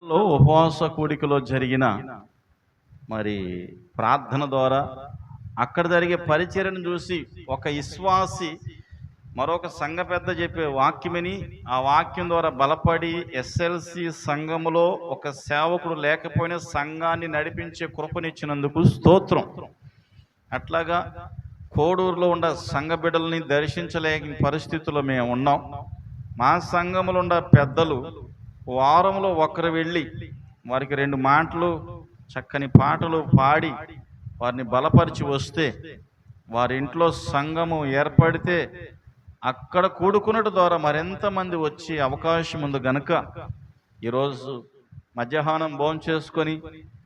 ఉపవాస కూడికలో జరిగిన మరి ప్రార్థన ద్వారా అక్కడ జరిగే పరిచర్యను చూసి ఒక విశ్వాసి మరొక సంఘ పెద్ద చెప్పే వాక్యమని ఆ వాక్యం ద్వారా బలపడి ఎస్ఎల్సి సంఘములో ఒక సేవకుడు లేకపోయినా సంఘాన్ని నడిపించే కృపనిచ్చినందుకు స్తోత్రం. అట్లాగా కోడూరులో ఉన్న సంఘ బిడ్డల్ని దర్శించలేని పరిస్థితుల్లో మేము ఉన్నాం. మా సంఘములో ఉన్న పెద్దలు వారంలో ఒకరు వెళ్ళి వారికి 2 మాటలు చక్కని పాటలు పాడి వారిని బలపరిచి వస్తే వారి ఇంట్లో సంఘము ఏర్పడితే అక్కడ కూడుకున్నట్టు ద్వారా మరింతమంది వచ్చే అవకాశం ఉంది గనుక ఈరోజు మధ్యాహ్నం భోజనం చేసుకొని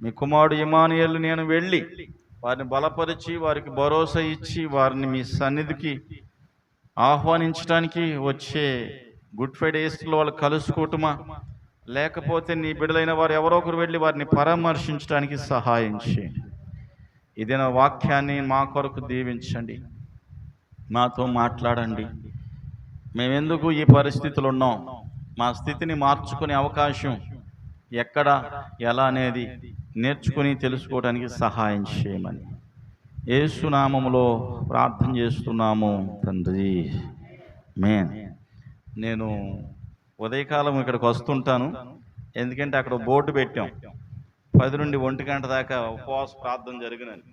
మీ కుమారుడు ఇమానుయేలు నేను వెళ్ళి వారిని బలపరిచి వారికి భరోసా ఇచ్చి వారిని మీ సన్నిధికి ఆహ్వానించడానికి వచ్చే గుడ్ ఫ్రైడేస్లో వాళ్ళు కలుసుకోవటమా లేకపోతే నీ బిడ్డలైన వారు ఎవరో ఒకరు వెళ్ళి వారిని పరామర్శించడానికి సహాయం చేయండి. ఇదేనా వాక్యాన్ని మా కొరకు దీవించండి, మాతో మాట్లాడండి. మేమెందుకు ఈ పరిస్థితులు ఉన్నాం, మా స్థితిని మార్చుకునే అవకాశం ఎక్కడ ఎలా అనేది నేర్చుకుని తెలుసుకోవడానికి సహాయం చేయమని యేసు నామములో ప్రార్థన చేస్తున్నాము తండ్రి. నేను ఉదయకాలం ఇక్కడికి వస్తుంటాను, ఎందుకంటే అక్కడ బోర్డు పెట్టాం 10 నుండి 1 గంట దాకా ఉపవాస ప్రార్థన జరిగినని.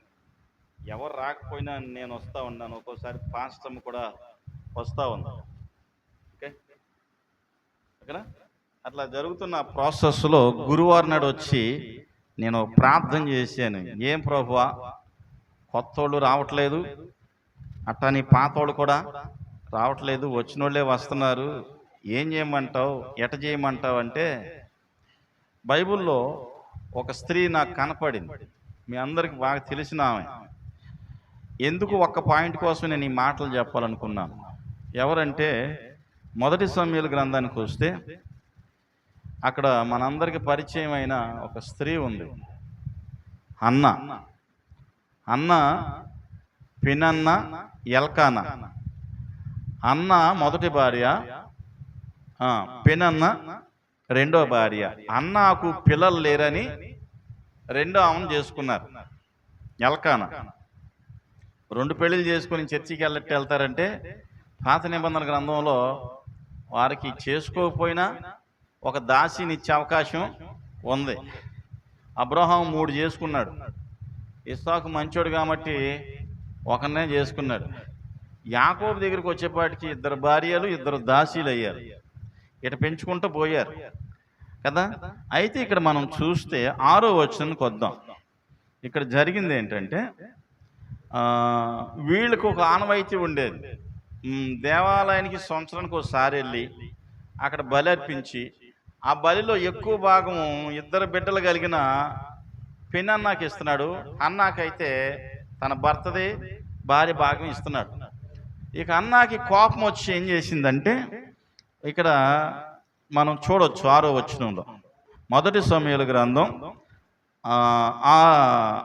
ఎవరు రాకపోయినా నేను వస్తూ ఉన్నాను. ఒక్కోసారి పాస్టమ్ కూడా వస్తూ ఉంది. ఓకే, ఓకేనా? అట్లా జరుగుతున్న ప్రాసెస్లో గురువారం నాడు వచ్చి నేను ప్రార్థన చేశాను. ఏం ప్రభువా, కొత్త వాళ్ళు రావట్లేదు, అట్టని పాతోళ్ళు కూడా రావట్లేదు, వచ్చిన వాళ్ళే వస్తున్నారు, ఏం చేయమంటావు, ఎట చేయమంటావు అంటే బైబిల్లో ఒక స్త్రీ నాకు కనపడింది. మీ అందరికి బాగా తెలిసిన ఆమె. ఎందుకు ఒక్క పాయింట్ కోసం నేను ఈ మాటలు చెప్పాలనుకున్నాను. ఎవరంటే 1 సమూయేలు గ్రంథానికి వస్తే అక్కడ మనందరికి పరిచయం అయిన ఒక స్త్రీ ఉంది, అన్న పెనన్న ఎల్కానా. అన్న మొదటి భార్య, పెనన్న రెండో భార్య. అన్నకు పిల్లలు లేరని రెండో ఆమెను చేసుకున్నారు, ఎల్కానా. 2 పెళ్ళిళ్ళు చేసుకుని చర్చికి వెళ్తారంటే పాత నిబంధన గ్రంథంలో వారికి చేసుకోకపోయినా ఒక దాసిని ఇచ్చే అవకాశం ఉంది. అబ్రహాం 3 చేసుకున్నాడు. ఇస్సాకు మంచోడు కాబట్టి ఒకరినే చేసుకున్నాడు. యాకోబు దగ్గరికి వచ్చేపాటికి 2 భార్యలు 2 దాసీలు అయ్యారు. ఇట పెంచుకుంటూ పోయారు కదా. అయితే ఇక్కడ మనం చూస్తే 6వ వచనానికి వద్దాం. ఇక్కడ జరిగింది ఏంటంటే వీళ్ళకు ఒక ఆనవాయితీ ఉండేది. దేవాలయానికి సంవత్సరానికి ఒకసారి వెళ్ళి అక్కడ బలి అర్పించి ఆ బలిలో ఎక్కువ భాగము 2 బిడ్డలు కలిగిన పెనన్నాకి ఇస్తున్నాడు. అన్నాకైతే తన భర్తది భార్య భాగం ఇస్తున్నాడు. ఇక అన్నాకి కోపం వచ్చి ఏం చేసిందంటే ఇక్కడ మనం చూడొచ్చు 6వ వచనంలో, 1 సమూయేలు గ్రంథం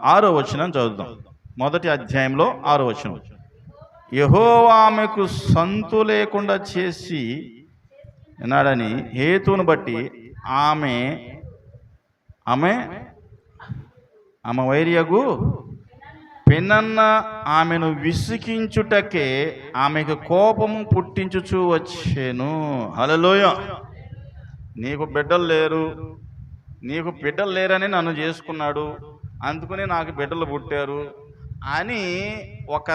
6వ వచనం చదువుదాం. 1వ అధ్యాయంలో 6వ వచనం. యెహోవా ఆమెకు సంతు లేకుండా చేసి ఉన్నాడని హేతువును బట్టి ఆమె వైరియగు పెనన్న ఆమెను విసికించుటకే ఆమెకు కోపము పుట్టించుచూ వచ్చేను. హల్లెలూయా. నీకు బిడ్డలు లేరని నన్ను చేసుకున్నాడు, అందుకని నాకు బిడ్డలు పుట్టారు అని ఒక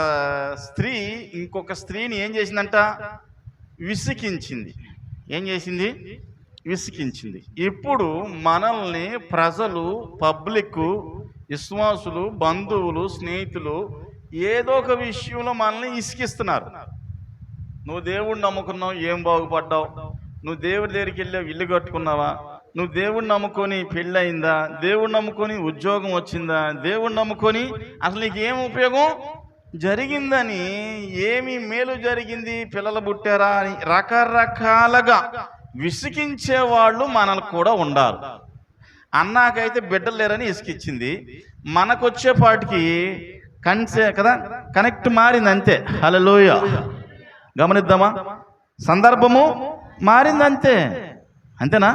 స్త్రీ ఇంకొక స్త్రీని ఏం చేసిందంట, విసికించింది. ఏం చేసింది? విసికించింది. ఇప్పుడు మనల్ని ప్రజలు, పబ్లిక్, విశ్వాసులు, బంధువులు, స్నేహితులు ఏదో ఒక విషయంలో మనల్ని ఇసికిస్తున్నారు. నువ్వు దేవుడిని నమ్ముకున్నావు, ఏం బాగుపడ్డావు? నువ్వు దేవుడి దగ్గరికి వెళ్ళావు, ఇల్లు కట్టుకున్నావా? నువ్వు దేవుడిని నమ్ముకొని పెళ్ళి అయిందా? దేవుడిని నమ్ముకొని ఉద్యోగం వచ్చిందా? దేవుడిని నమ్ముకొని అసలు నీకు ఏం ఉపయోగం జరిగిందని, ఏమి మేలు జరిగింది, పిల్లలు పుట్టారా అని రకరకాలుగా విసికించే వాళ్ళు మనకు కూడా ఉండాలి. అన్నాకైతే బిడ్డలు లేరని ఇసుకిచ్చింది, మనకొచ్చేపాటికి కదా కనెక్ట్ మారింది అంతే. హల్లెలూయా. గమనిద్దామా? సందర్భము మారింది అంతే. అంతేనా?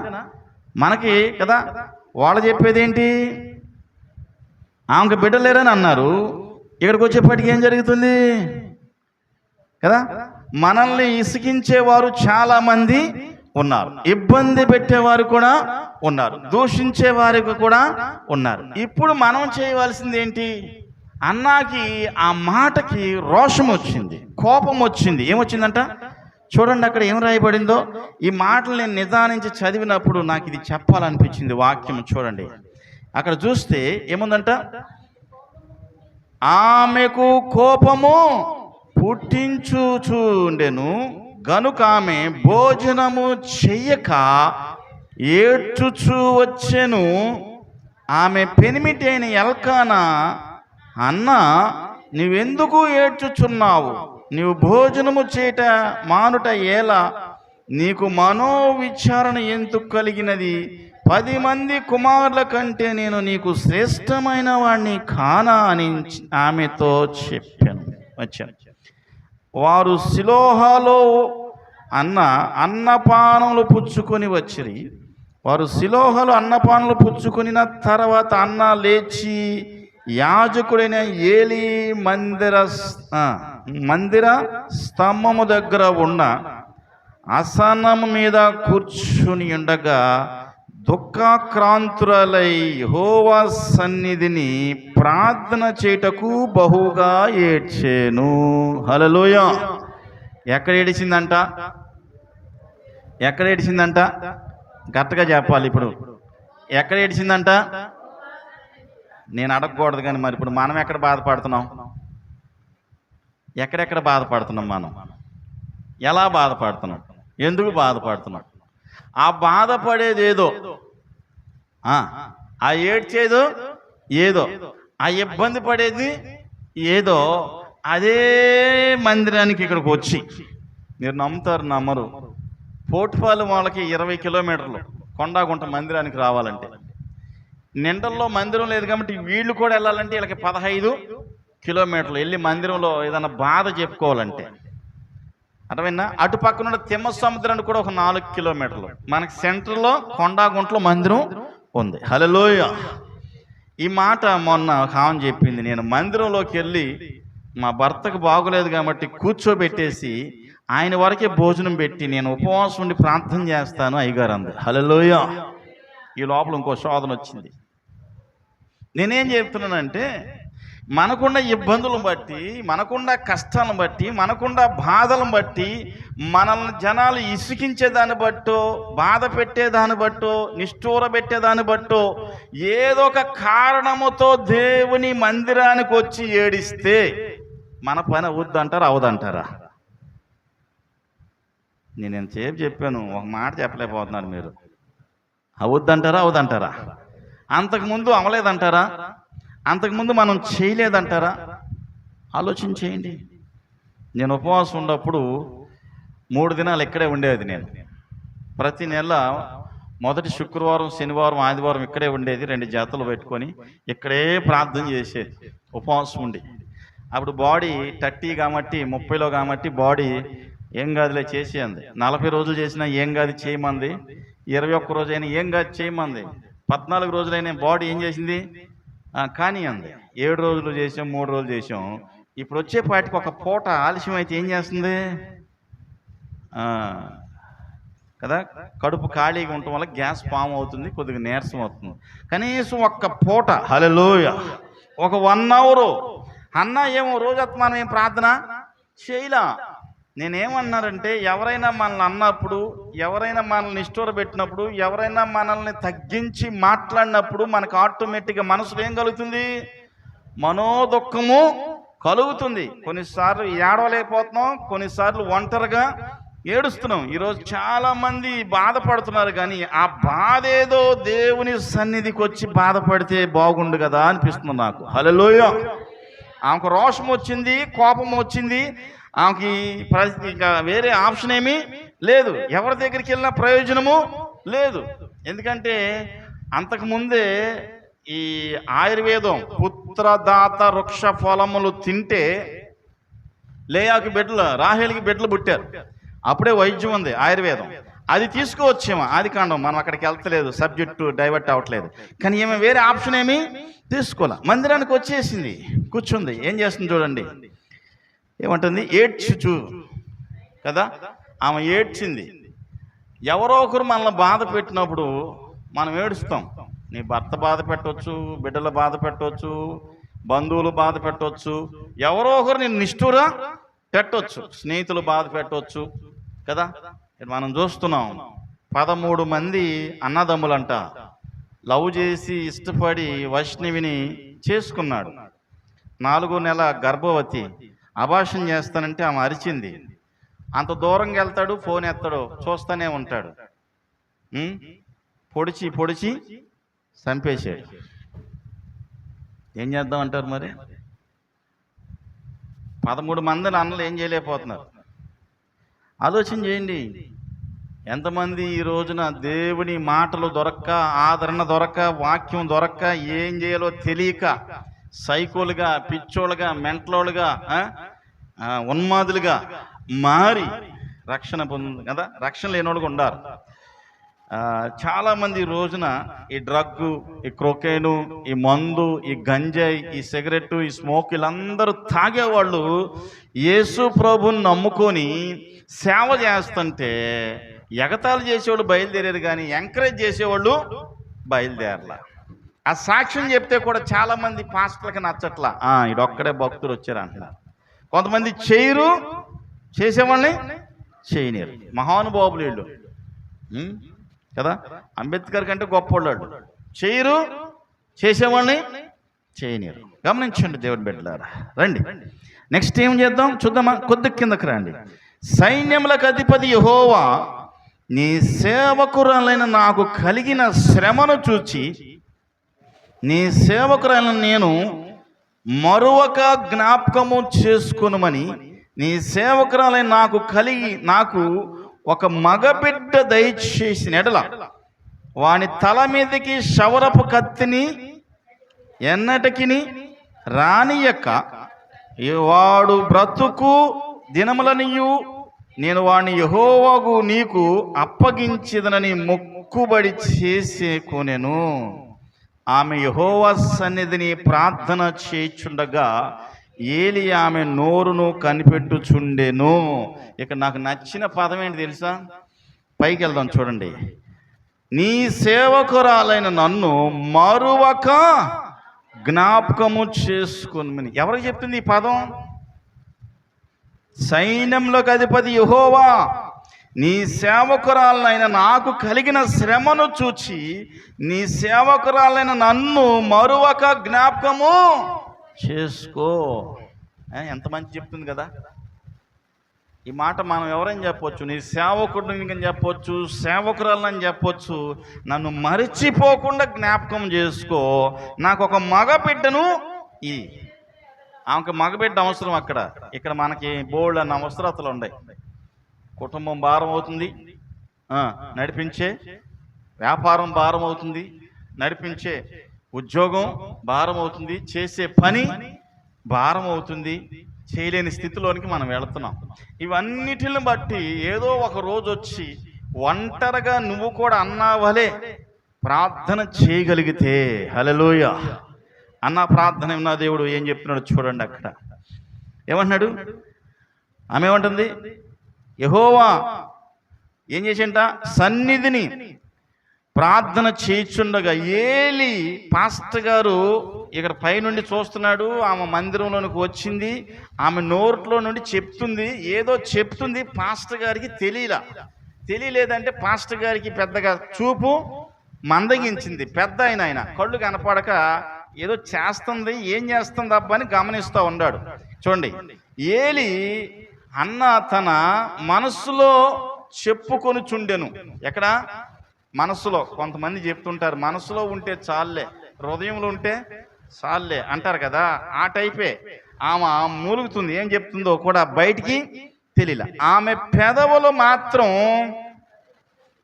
మనకి కదా వాళ్ళు చెప్పేది ఏంటి? ఆమెకు బిడ్డలు లేరని అన్నారు. ఇక్కడికి వచ్చేప్పటికి ఏం జరుగుతుంది కదా? మనల్ని ఇసికించేవారు చాలా మంది ఉన్నారు, ఇబ్బంది పెట్టేవారు కూడా ఉన్నారు, దూషించే వారికి కూడా ఉన్నారు. ఇప్పుడు మనం చేయవలసింది ఏంటి? అన్నాకి ఆ మాటకి రోషం వచ్చింది, కోపం వచ్చింది. ఏమొచ్చిందంట చూడండి, అక్కడ ఏం రాయబడిందో. ఈ మాటలు నేను నిదానించి చదివినప్పుడు నాకు ఇది చెప్పాలనిపించింది. వాక్యం చూడండి, అక్కడ చూస్తే ఏముందంట? ఆమెకు కోపము పుట్టించుచుండెను గనుక ఆమె భోజనము చెయ్యక ఏడ్చుచూ వచ్చెను. ఆమె పెనిమిటి అయిన ఎల్కానా, అన్న నీవెందుకు ఏడ్చుచున్నావు? నీవు భోజనము చేయట మానుట ఎలా? నీకు మనోవిచారణ ఎందుకు కలిగినది? 10 మంది కుమారుల కంటే నేను నీకు శ్రేష్టమైన వాడిని కానా అని ఆమెతో చెప్పాను. వచ్చాను. వారు సిలోహాలో అన్నపానములు పుచ్చుకొని వచ్చిరి. వారు సిలోహలో అన్నపానములు పుచ్చుకొనిన తర్వాత అన్న లేచి యాజకుడైన ఏలీ మందిర స్తంభము దగ్గర ఉన్న ఆసనము మీద కూర్చుని ఉండగా దుఃఖాక్రాంతురాలై యెహోవా సన్నిధిని ప్రార్థన చేయుటకు బహుగా ఏడ్చెను. హల్లెలూయా. ఎక్కడ ఏడిచిందంట? ఎక్కడ ఏడిచిందంట? గట్టిగా చెప్పాలి. ఇప్పుడు ఎక్కడ ఏడిచిందంట? నేను అడగకూడదు కానీ మరి ఇప్పుడు మనం ఎక్కడ బాధపడుతున్నాం? ఎక్కడెక్కడ బాధపడుతున్నాం? మనం ఎలా బాధపడుతున్నాం? ఎందుకు బాధపడుతున్నాం? ఆ బాధపడేది ఏదో, ఆ ఏడ్చేదో ఏదో, ఆ ఇబ్బంది పడేది ఏదో, అదే మందిరానికి ఇక్కడికి వచ్చి మీరు నమ్ముతారు నమ్మరు, పోటుపాలెం వాళ్ళకి 20 కిలోమీటర్లు కొండాగుంట మందిరానికి రావాలంటే. నిండల్లో మందిరం లేదు కాబట్టి వీళ్ళు కూడా వెళ్ళాలంటే వీళ్ళకి 15 కిలోమీటర్లు వెళ్ళి మందిరంలో ఏదైనా బాధ చెప్పుకోవాలంటే. అర్థమైందా? అటు పక్కన తిమ్మ సముద్రానికి కూడా ఒక 4 కిలోమీటర్లు. మనకి సెంటర్లో కొండాగుంటలో మందిరం ఉంది. హల్లెలూయా. ఈ మాట మొన్న కావని చెప్పింది. నేను మందిరంలోకి వెళ్ళి మా భర్తకు బాగోలేదు కాబట్టి కూర్చోబెట్టేసి ఆయన వరకే భోజనం పెట్టి నేను ఉపవాసం ఉండి ప్రార్థన చేస్తాను అయ్యగారు అంది. హల్లెలూయా. ఈ లోపల ఇంకో శోధన వచ్చింది. నేనేం చెప్తున్నానంటే, మనకున్న ఇబ్బందులను బట్టి, మనకున్న కష్టాలను బట్టి, మనకున్న బాధలను బట్టి, మనల్ని జనాలు ఇసుకించేదాన్ని బట్టో, బాధ పెట్టేదాన్ని బట్టో, నిష్ఠూర పెట్టేదాన్ని బట్టో, ఏదో ఒక కారణముతో దేవుని మందిరానికి వచ్చి ఏడిస్తే మన పని అవుద్దంటారా అవదంటారా? నేను ఎంతసేపు చెప్పాను, ఒక మాట చెప్పలేకపోతున్నారు మీరు. అవుద్దంటారా అవదంటారా? అంతకుముందు అవలేదంటారా? అంతకుముందు మనం చేయలేదంటారా? ఆలోచన చేయండి. నేను ఉపవాసం ఉన్నప్పుడు 3 దినాలు ఇక్కడే ఉండేది. నేను ప్రతి నెల మొదటి శుక్రవారం, శనివారం, ఆదివారం ఇక్కడే ఉండేది. 2 జతలు పెట్టుకొని ఇక్కడే ప్రార్థన చేసేది ఉపవాసం ఉండి. అప్పుడు బాడీ 30 కాబట్టి 30లో కాబట్టి బాడీ ఏం కాదులే చేసి అంది. 40 రోజులు చేసినా ఏం కాదు చేయమంది. 21 రోజైనా ఏం కాదు చేయమంది. 14 రోజులైనా బాడీ ఏం చేసింది? కానీ అంది. 7 రోజులు చేసాం, 3 రోజులు చేసాం. ఇప్పుడు వచ్చేపాటికి ఒక పూట ఆలస్యం అయితే ఏం చేస్తుంది కదా? కడుపు ఖాళీగా ఉండటం వల్ల గ్యాస్ ఫామ్ అవుతుంది, కొద్దిగా నీరసం అవుతుంది. కనీసం ఒక్క పూట హల్లెలూయా ఒక 1 అవర్ అన్న ఏమో రోజత్మానం ఏం ప్రార్థన చేయలా. నేనేమన్నారంటే, ఎవరైనా మనల్ని అన్నప్పుడు, ఎవరైనా మనల్ని నిష్ఠూర పెట్టినప్పుడు, ఎవరైనా మనల్ని తగ్గించి మాట్లాడినప్పుడు మనకు ఆటోమేటిక్గా మనసులో ఏం కలుగుతుంది? మనోదుఖము కలుగుతుంది. కొన్నిసార్లు ఏడవలేకపోతున్నాం, కొన్నిసార్లు ఒంటరిగా ఏడుస్తున్నాం. ఈరోజు చాలామంది బాధపడుతున్నారు, కానీ ఆ బాధ ఏదో దేవుని సన్నిధికి వచ్చి బాధపడితే బాగుండు కదా అనిపిస్తుంది నాకు. హల్లెలూయా. ఆమెకు రోషం వచ్చింది, కోపం వచ్చింది. ఆమెకి ఇంకా వేరే ఆప్షన్ ఏమీ లేదు. ఎవరి దగ్గరికి వెళ్ళినా ప్రయోజనము లేదు. ఎందుకంటే అంతకుముందే ఈ ఆయుర్వేదం పుత్రదాత వృక్ష ఫలములు తింటే లేయాకి బిడ్డలు, రాహేలికి బిడ్డలు పుట్టారు. అప్పుడే వైద్యం ఉంది ఆయుర్వేదం. అది తీసుకోవచ్చేమో, ఆది కాండం, మనం అక్కడికి వెళ్తలేదు, సబ్జెక్టు డైవర్ట్ అవ్వట్లేదు. కానీ ఏమో వేరే ఆప్షన్ ఏమీ తీసుకోలే. మందిరానికి వచ్చేసింది, కూర్చుంది. ఏం చేస్తుంది చూడండి, ఏమంటుంది, ఏడ్చుచు కదా, ఆమె ఏడ్చింది. ఎవరో ఒకరు మనల్ని బాధ పెట్టినప్పుడు మనం ఏడుస్తాం. నీ భర్త బాధ పెట్టవచ్చు, బిడ్డలు బాధ పెట్టవచ్చు, బంధువులు బాధ పెట్టవచ్చు, ఎవరో ఒకరు నేను నిష్ఠూరా పెట్టవచ్చు, స్నేహితులు బాధ పెట్టవచ్చు కదా. మనం చూస్తున్నాం, 13 మంది అన్నదమ్ములంట లవ్ చేసి ఇష్టపడి వైష్ణవిని చేసుకున్నాడు. 4వ నెల గర్భవతి, అబార్షన్ చేస్తానంటే ఆమె అరిచింది. అంత దూరంగా వెళ్తాడు, ఫోన్ ఎత్తాడు, చూస్తూనే ఉంటాడు. పొడిచి పొడిచి చంపేశాడు. ఏం చేద్దాం అంటారు మరి? 13 మందిని అన్నలు ఏం చేయలేకపోతున్నారు. ఆలోచన చేయండి. ఎంతమంది ఈ రోజున దేవుని మాటలు దొరక్క, ఆదరణ దొరక్క, వాక్యం దొరక్క, ఏం చేయాలో తెలియక సైకోలుగా, పిచ్చోళ్ళుగా, మెంటలోళ్ళుగా, ఉన్మాదులుగా మారి రక్షణ పొంది కదా, రక్షణ లేనోళ్ళుగా ఉండారు. చాలామంది ఈ రోజున ఈ డ్రగ్గు, ఈ క్రొకైను, ఈ మందు, ఈ గంజాయి, ఈ సిగరెట్టు, ఈ స్మోక్, వీళ్ళందరూ తాగేవాళ్ళు యేసు ప్రభుని నమ్ముకొని సేవ చేస్తుంటే ఎగతాళి చేసేవాళ్ళు బయలుదేరారు, కానీ ఎంకరేజ్ చేసేవాళ్ళు బయలుదేరలా. ఆ సాక్ష్యం చెప్తే కూడా చాలామంది పాస్టర్లకి నచ్చట్లా. ఇడొక్కడే భక్తులు వచ్చారు అంటున్నారు. కొంతమంది చేయరు, చేసేవాళ్ళని చేయలేరు. మహానుభావులు వీళ్ళు కదా, అంబేద్కర్ కంటే గొప్పవాళ్ళు. చేయరు, చేసేవాళ్ళని చేయలేరు. గమనించండి దేవుని బిడ్డలారా. రండి, నెక్స్ట్ ఏం చేద్దాం చూద్దామా? కొద్ది కిందకి రండి. సైన్యములకు అధిపతి యెహోవా, నీ సేవకురాలైన నాకు కలిగిన శ్రమను చూచి, నీ సేవకురాలను నేను మరొక జ్ఞాపకము చేసుకొనుమని, నీ సేవకురాలైన నాకు ఒక మగబిడ్డ దయచేసిన ఎడల వాని తల మీదకి శవరపు కత్తిని ఎన్నటికిని రానియక వాడు బ్రతుకు దినములనియు నేను వాడిని యెహోవాకు నీకు అప్పగించేదనని మొక్కుబడి చేసేకొనెను. ఆమె యెహోవా సన్నిధిని ప్రార్థన చేయుచుండగా ఏలి ఆమె నోరును కనిపెట్టుచుండెను. ఇక నాకు నచ్చిన పదం ఏంటి తెలుసా? పైకి వెళ్దాం చూడండి. నీ సేవకురాలైన నన్ను మరువక జ్ఞాపకము చేసుకొనుమని. ఎవరికి చెప్తుంది ఈ పదం? సైన్యంలోకి అధిపతి యెహోవా, నీ సేవకురాలైన నాకు కలిగిన శ్రమను చూచి నీ సేవకురాలైన నన్ను మరువక జ్ఞాపకము చేసుకో. ఎంత మంచి చెప్తుంది కదా ఈ మాట. మనం ఎవరైనా చెప్పొచ్చు, నీ సేవకుడిని చెప్పొచ్చు, సేవకురాలని చెప్పొచ్చు. నన్ను మరిచిపోకుండా జ్ఞాపకం చేసుకో. నాకు ఒక మగబిడ్డను ఆమెకు మగబిడ్డ అవసరం. ఇక్కడ మనకి బోల్డ్ అన్న అవసరతలు ఉన్నాయి. కుటుంబం భారం అవుతుంది, నడిపించే వ్యాపారం భారం అవుతుంది, నడిపించే ఉద్యోగం భారం అవుతుంది, చేసే పని భారం అవుతుంది. చేయలేని స్థితిలోనికి మనం వెళుతున్నాం. ఇవన్నిటిని బట్టి ఏదో ఒక రోజు వచ్చి ఒంటరిగా నువ్వు కూడా అన్నావలే ప్రార్థన చేయగలిగితే, హల్లెలూయా, అన్న ప్రార్థన ఉన్న దేవుడు ఏం చెప్తున్నాడు చూడండి. అక్కడ ఏమంటున్నాడు? ఆమె ఏమంటుంది? యెహోవా ఏం చేసింట? సన్నిధిని ప్రార్థన చేయుచుండగా ఏలి పాస్టర్ గారు ఇక్కడ పైనుండి చూస్తున్నాడు. ఆమె మందిరంలోనికి వచ్చింది, ఆమె నోట్లో నుండి చెప్తుంది, ఏదో చెప్తుంది. పాస్టర్ గారికి తెలియలేదంటే పాస్టర్ గారికి పెద్దగా చూపు మందగించింది. పెద్ద ఆయన కళ్ళు కనపడక ఏదో చేస్తుంది, ఏం చేస్తుంది అబ్బా అని గమనిస్తూ ఉన్నాడు. చూడండి, ఏలి అన్న తన మనస్సులో చెప్పుకొని చుండెను. ఎక్కడ? మనస్సులో. కొంతమంది చెప్తుంటారు మనస్సులో ఉంటే చాలే, హృదయంలో ఉంటే చాలే అంటారు కదా, ఆ టైపే. ఆమె మూలుగుతుంది, ఏం చెప్తుందో కూడా బయటికి తెలియలే. ఆమె పెదవులు మాత్రం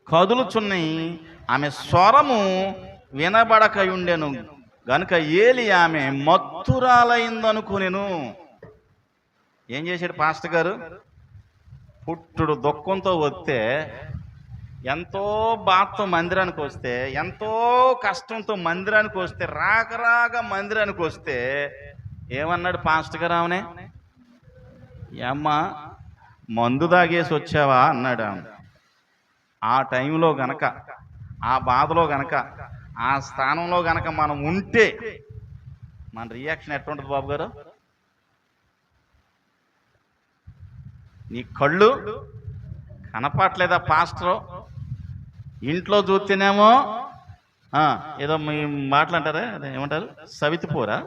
కదులుచున్నాయి, ఆమె స్వరము వినబడకయుండెను గనుక ఏలి ఆమె మత్తురాలైందనుకునేను. ఏం చేశాడు పాస్టర్ గారు? పుట్టుడు దుఃఖంతో వస్తే ఎంతో బాధతో మందిరానికి వస్తే, ఎంతో కష్టంతో మందిరానికి వస్తే, రాక మందిరానికి వస్తే ఏమన్నాడు పాస్టర్ గారు ఆమెనే? ఏమ్మా మందు తాగేసి వచ్చావా అన్నాడు. ఆ టైంలో గనక, ఆ బాధలో గనక, ఆ స్థానంలో గనక మనం ఉంటే మన రియాక్షన్ ఎట్లా ఉంటుంది బాబు గారు? నీ కళ్ళు కనపట్లేదా పాస్టరు? ఇంట్లో చూస్తేనేమో ఏదో మీ మాటలు అంటారా, అదే ఏమంటారు, సవితిపోరా,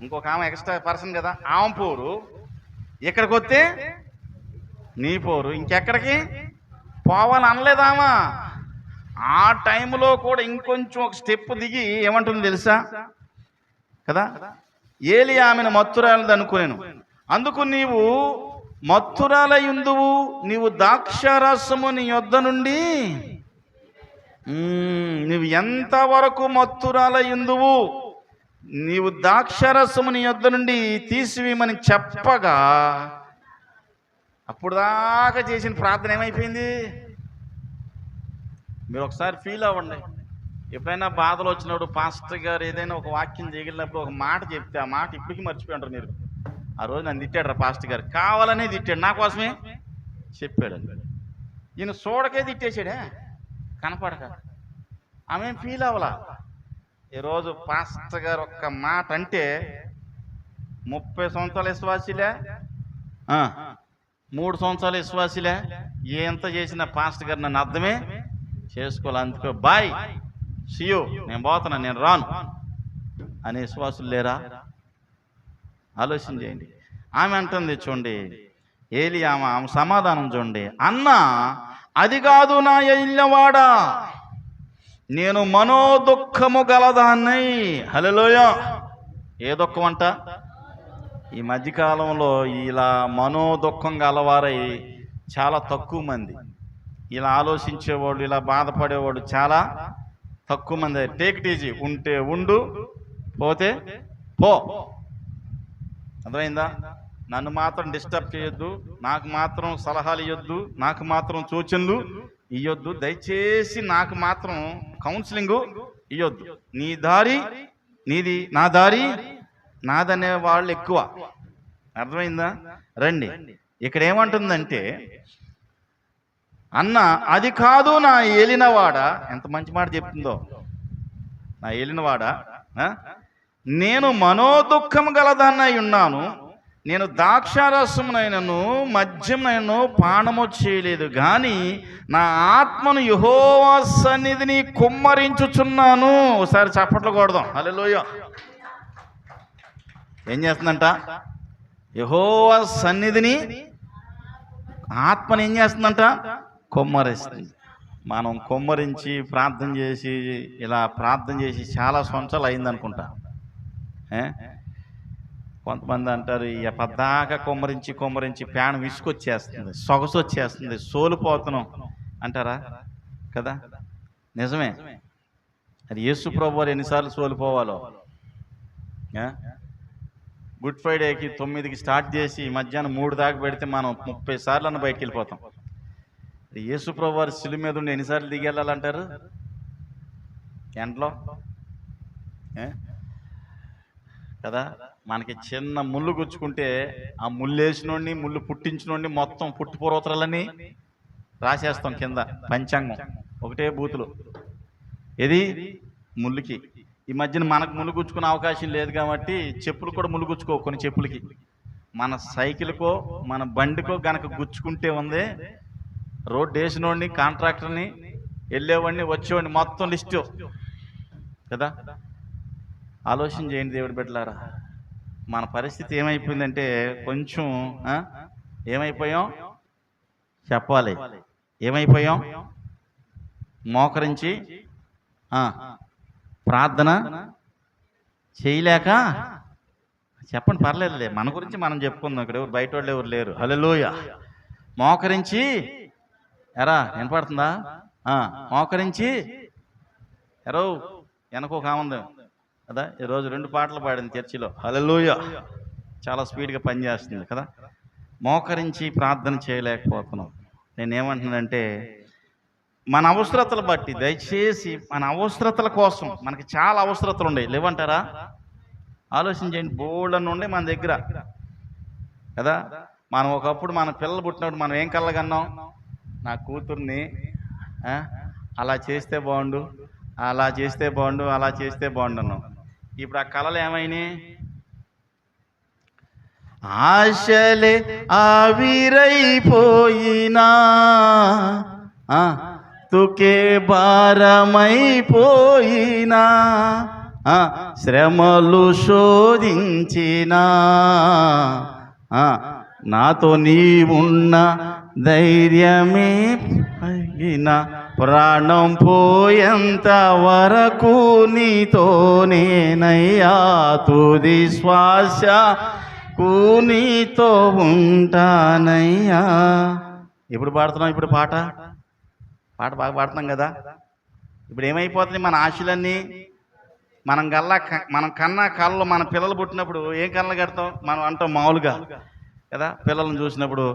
ఇంకొక ఆమె ఎక్స్ట్రా పర్సన్ కదా, ఆమె పోరు. ఇక్కడికి వస్తే నీ పోరు. ఇంకెక్కడికి పోవాలని అనలేదామా? ఆ టైంలో కూడా ఇంకొంచెం ఒక స్టెప్ దిగి ఏమంటుంది తెలుసా కదా, ఏలి ఆమెను మత్తురాలది అనుకునేను, అందుకు నీవు మత్తురాలయుందువు, నీవు ద్రాక్షారసము నీ యొద్ద నుండి నీవు ఎంతవరకు మత్తురాలయుందువు, నీవు ద్రాక్షారసము నీ యొద్ద నుండి తీసివేయమని చెప్పగా, అప్పుడు దాకా చేసిన ప్రార్థన ఏమైపోయింది? మీరు ఒకసారి ఫీల్ అవ్వండి. ఎప్పుడైనా బాధలు వచ్చినప్పుడు పాస్టర్ గారు ఏదైనా ఒక వాక్యం చేయగలిగినప్పుడు ఒక మాట చెప్తే ఆ మాట ఇప్పటికీ మర్చిపోయి ఉంటారు మీరు. ఆ రోజు నన్ను తిట్టాడు రా పాస్టర్ గారు, కావాలనే తిట్టాడు, నా కోసమే చెప్పాడు. ఈయన చూడకే తిట్టేశాడే, కనపడక. ఆమె ఫీల్ అవ్వాల. ఈరోజు పాస్టర్ గారు ఒక్క మాట అంటే 30 సంవత్సరాల విశ్వాసిలే, 3 సంవత్సరాల విశ్వాసిలే, ఎంత చేసిన పాస్టర్ గారు నన్ను అర్థమే చేసుకోవాలి, అందుకో బాయ్ సియో, నేను పోతున్నా, నేను రాను అనే విశ్వాసులు లేరా? ఆలోచన చేయండి. ఆమె అంటుంది చూడండి, ఏలి ఆమె సమాధానం చూడండి, అన్న అది కాదు నా ఇల్లవాడా, నేను మనోదుఃఖము గలదాన్నై. హల్లెలూయా. ఏ దుఃఖం అంట? ఈ మధ్యకాలంలో ఇలా మనోదుఃఖం గలవారై చాలా తక్కువ మంది. ఇలా ఆలోచించేవాళ్ళు, ఇలా బాధపడేవాళ్ళు చాలా తక్కువ మంది. టేక్ ఇట్ ఈజీ, ఉంటే ఉండు, పోతే పో. అర్థమైందా? నన్ను మాత్రం డిస్టర్బ్ చేయొద్దు, నాకు మాత్రం సలహాలు ఇవ్వద్దు, నాకు మాత్రం సూచనలు ఇవ్వద్దు, దయచేసి నాకు మాత్రం కౌన్సిలింగ్ ఇవ్వద్దు. నీ దారి నీది, నా దారి నాదనే వాళ్ళు ఎక్కువ. అర్థమైందా? రండి, ఇక్కడ ఏమంటుందంటే, అన్న అది కాదు నా ఏలినవాడ. ఎంత మంచి మాట చెప్తుందో, నా ఏలినవాడ, నేను మనోదుఃఖం గలదాన్నై ఉన్నాను, నేను ద్రాక్షారసమునైనను మద్యమునైనను పానము చేయలేదు, కానీ నా ఆత్మను యెహోవా సన్నిధిని కుమ్మరించుచున్నాను. ఒకసారి చప్పట్లు కొడదాం. హల్లెలూయా. ఏం చేస్తుందంట? యెహోవా సన్నిధిని, ఆత్మని ఏం చేస్తుందంట? కుమ్మరిస్తుంది. మనం కుమ్మరించి ప్రార్థన చేసి, ఇలా ప్రార్థన చేసి చాలా సంవత్సరాలు అయిందనుకుంటా. కొంతమంది అంటారు, ఇక పద్దాకా కుమ్మరించి ప్యాన్ విసుకొచ్చేస్తుంది, సొగసు వచ్చేస్తుంది, సోలిపోతున్నాం అంటారా కదా? నిజమే. అది యేసు ప్రభు వారు ఎన్నిసార్లు సోలిపోవాలో. గుడ్ ఫ్రైడేకి 9కి స్టార్ట్ చేసి మధ్యాహ్నం 3 దాకా పెడితే మనం 30 సార్లు అన్న బయటికి వెళ్ళిపోతాం. యేసు ప్రభు వారి శిలువ మీద ఉండి ఎన్నిసార్లు దిగి వెళ్ళాలంటారు ఎండలో కదా? మనకి చిన్న ముళ్ళు గుచ్చుకుంటే ఆ ముళ్ళు వేసినోడిని, ముళ్ళు పుట్టించినోడిని మొత్తం పుట్టుపూర్వతలన్నీ రాసేస్తాం కింద. పంచాంగం ఒకటే బూతులు. ఇది ముళ్ళుకి. ఈ మధ్యన మనకు ముళ్ళు గుచ్చుకునే అవకాశం లేదు కాబట్టి చెప్పులు కూడా ముళ్ళు గుచ్చుకో. కొన్ని చెప్పులకి, మన సైకిల్కో మన బండికో గనక గుచ్చుకుంటే ఉంది, రోడ్డు వేసినోడిని, కాంట్రాక్టర్ని, వెళ్ళేవాడిని, వచ్చేవాడిని మొత్తం లిస్టు కదా. ఆలోచన చేయండి దేవుడి బిడ్డలారా, మన పరిస్థితి ఏమైపోయిందంటే కొంచెం ఏమైపోయాం చెప్పాలి. ఏమైపోయాం? మోకరించి ప్రార్థన చేయలేక, చెప్పండి పర్లేదులే, మన గురించి మనం చెప్పుకుందాం, ఇక్కడ ఎవరు బయట వాళ్ళు ఎవరు లేరు. హల్లెలూయా. మోకరించి, ఎరా వినపడుతుందా? మోకరించి ఎరో వెనకొక ఆనందం కదా. ఈరోజు 2 పాటలు పాడింది చర్చిలో. హల్లెలూయా. చాలా స్పీడ్గా పనిచేస్తుంది కదా. మోకరించి ప్రార్థన చేయలేకపోతున్నాం. నేనేమంటున్నానంటే, మన అవసరతలు బట్టి దయచేసి మన అవసరతల కోసం మనకి చాలా అవసరతలు ఉన్నాయి, లేవంటారా? ఆలోచించండి, బోల్డన్ని ఉండే మన దగ్గర కదా. మనం ఒకప్పుడు మన పిల్లలు పుట్టినప్పుడు మనం ఏం కళ్ళగన్నాం? నా కూతుర్ని అలా చేస్తే బాగుండు, అలా చేస్తే బాగుండు, అలా చేస్తే బాగుండు అన్నాం. ఇప్పుడు ఆ కళలు ఏమైనాయి? ఆశలే ఆవిరైపోయినా, తుకే భారమైపోయినా, శ్రమలు శోధించినా, నాతో నీవున్న ధైర్యమే అయినా, ప్రాణం పోయేంత వరకు నీతోనేనయ్యా, తుది శ్వాస నీతో ఉంటానయ్యా. ఎప్పుడు పాడుతున్నాం? ఇప్పుడు పాట బాగా పాడుతున్నాం కదా. ఇప్పుడు ఏమైపోతుంది? మన ఆశలన్నీ మనం కన్నా కళ్ళు, మన పిల్లలు పుట్టినప్పుడు ఏం కళ్ళు కడతాం? మనం అంటాం మామూలుగా కదా. పిల్లలను చూసినప్పుడు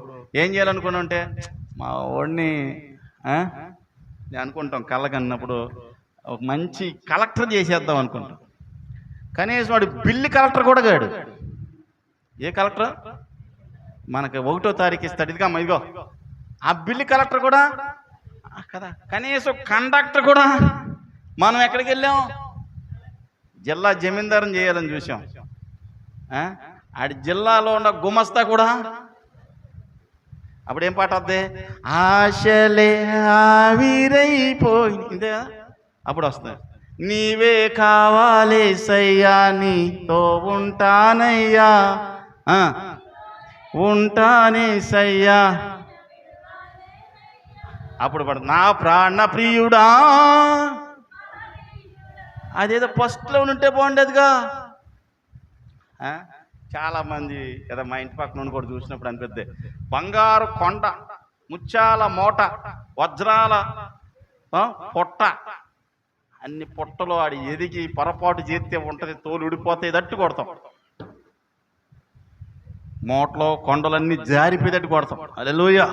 ఏం చేయాలనుకున్నాం అంటే, మా వాడిని నేను అనుకుంటాం కళ్ళ కన్నప్పుడు ఒక మంచి కలెక్టర్ చేసేద్దాం అనుకుంటాం. కనీసం వాడు బిల్లు కలెక్టర్ కూడా కాడు. ఏ కలెక్టర్? మనకి 1వ తారీఖు ఇస్తాడు, ఇదిగో ఆ బిల్లు కలెక్టర్ కూడా కదా. కనీసం కండక్టర్ కూడా మనం ఎక్కడికి వెళ్ళాం? జిల్లా జమీందారం చేయాలని చూసాం. ఆడి జిల్లాలో ఉన్న గుమస్తా కూడా. అప్పుడు ఏం పాట వద్దే? ఆశలే ఆవిరైపోయిందే. అప్పుడు వస్తుంది, నీవే కావాలి సయ్యా, నీతో ఉంటానయ్యా, ఉంటానే సయ్యా. అప్పుడు పడు, నా ప్రాణ ప్రియుడా. అదేదో ఫస్ట్లో ఉంటే బాగుండేదిగా. చాలామంది కదా మా ఇంటి పక్కన నుండి కూడా చూసినప్పుడు అనిపిద్ది, బంగారు కొండ, ముత్యాల మూట, వజ్రాల పొట్ట, అన్ని పొట్టలో ఆడి ఎదిగి పొరపాటు చేస్తే ఉంటుంది, తోలు ఉడిపోతాయి, దట్టు కొడతాం. మూటలో కొండలన్నీ జారిపోయేటట్టు కొడతాం. హల్లెలూయా.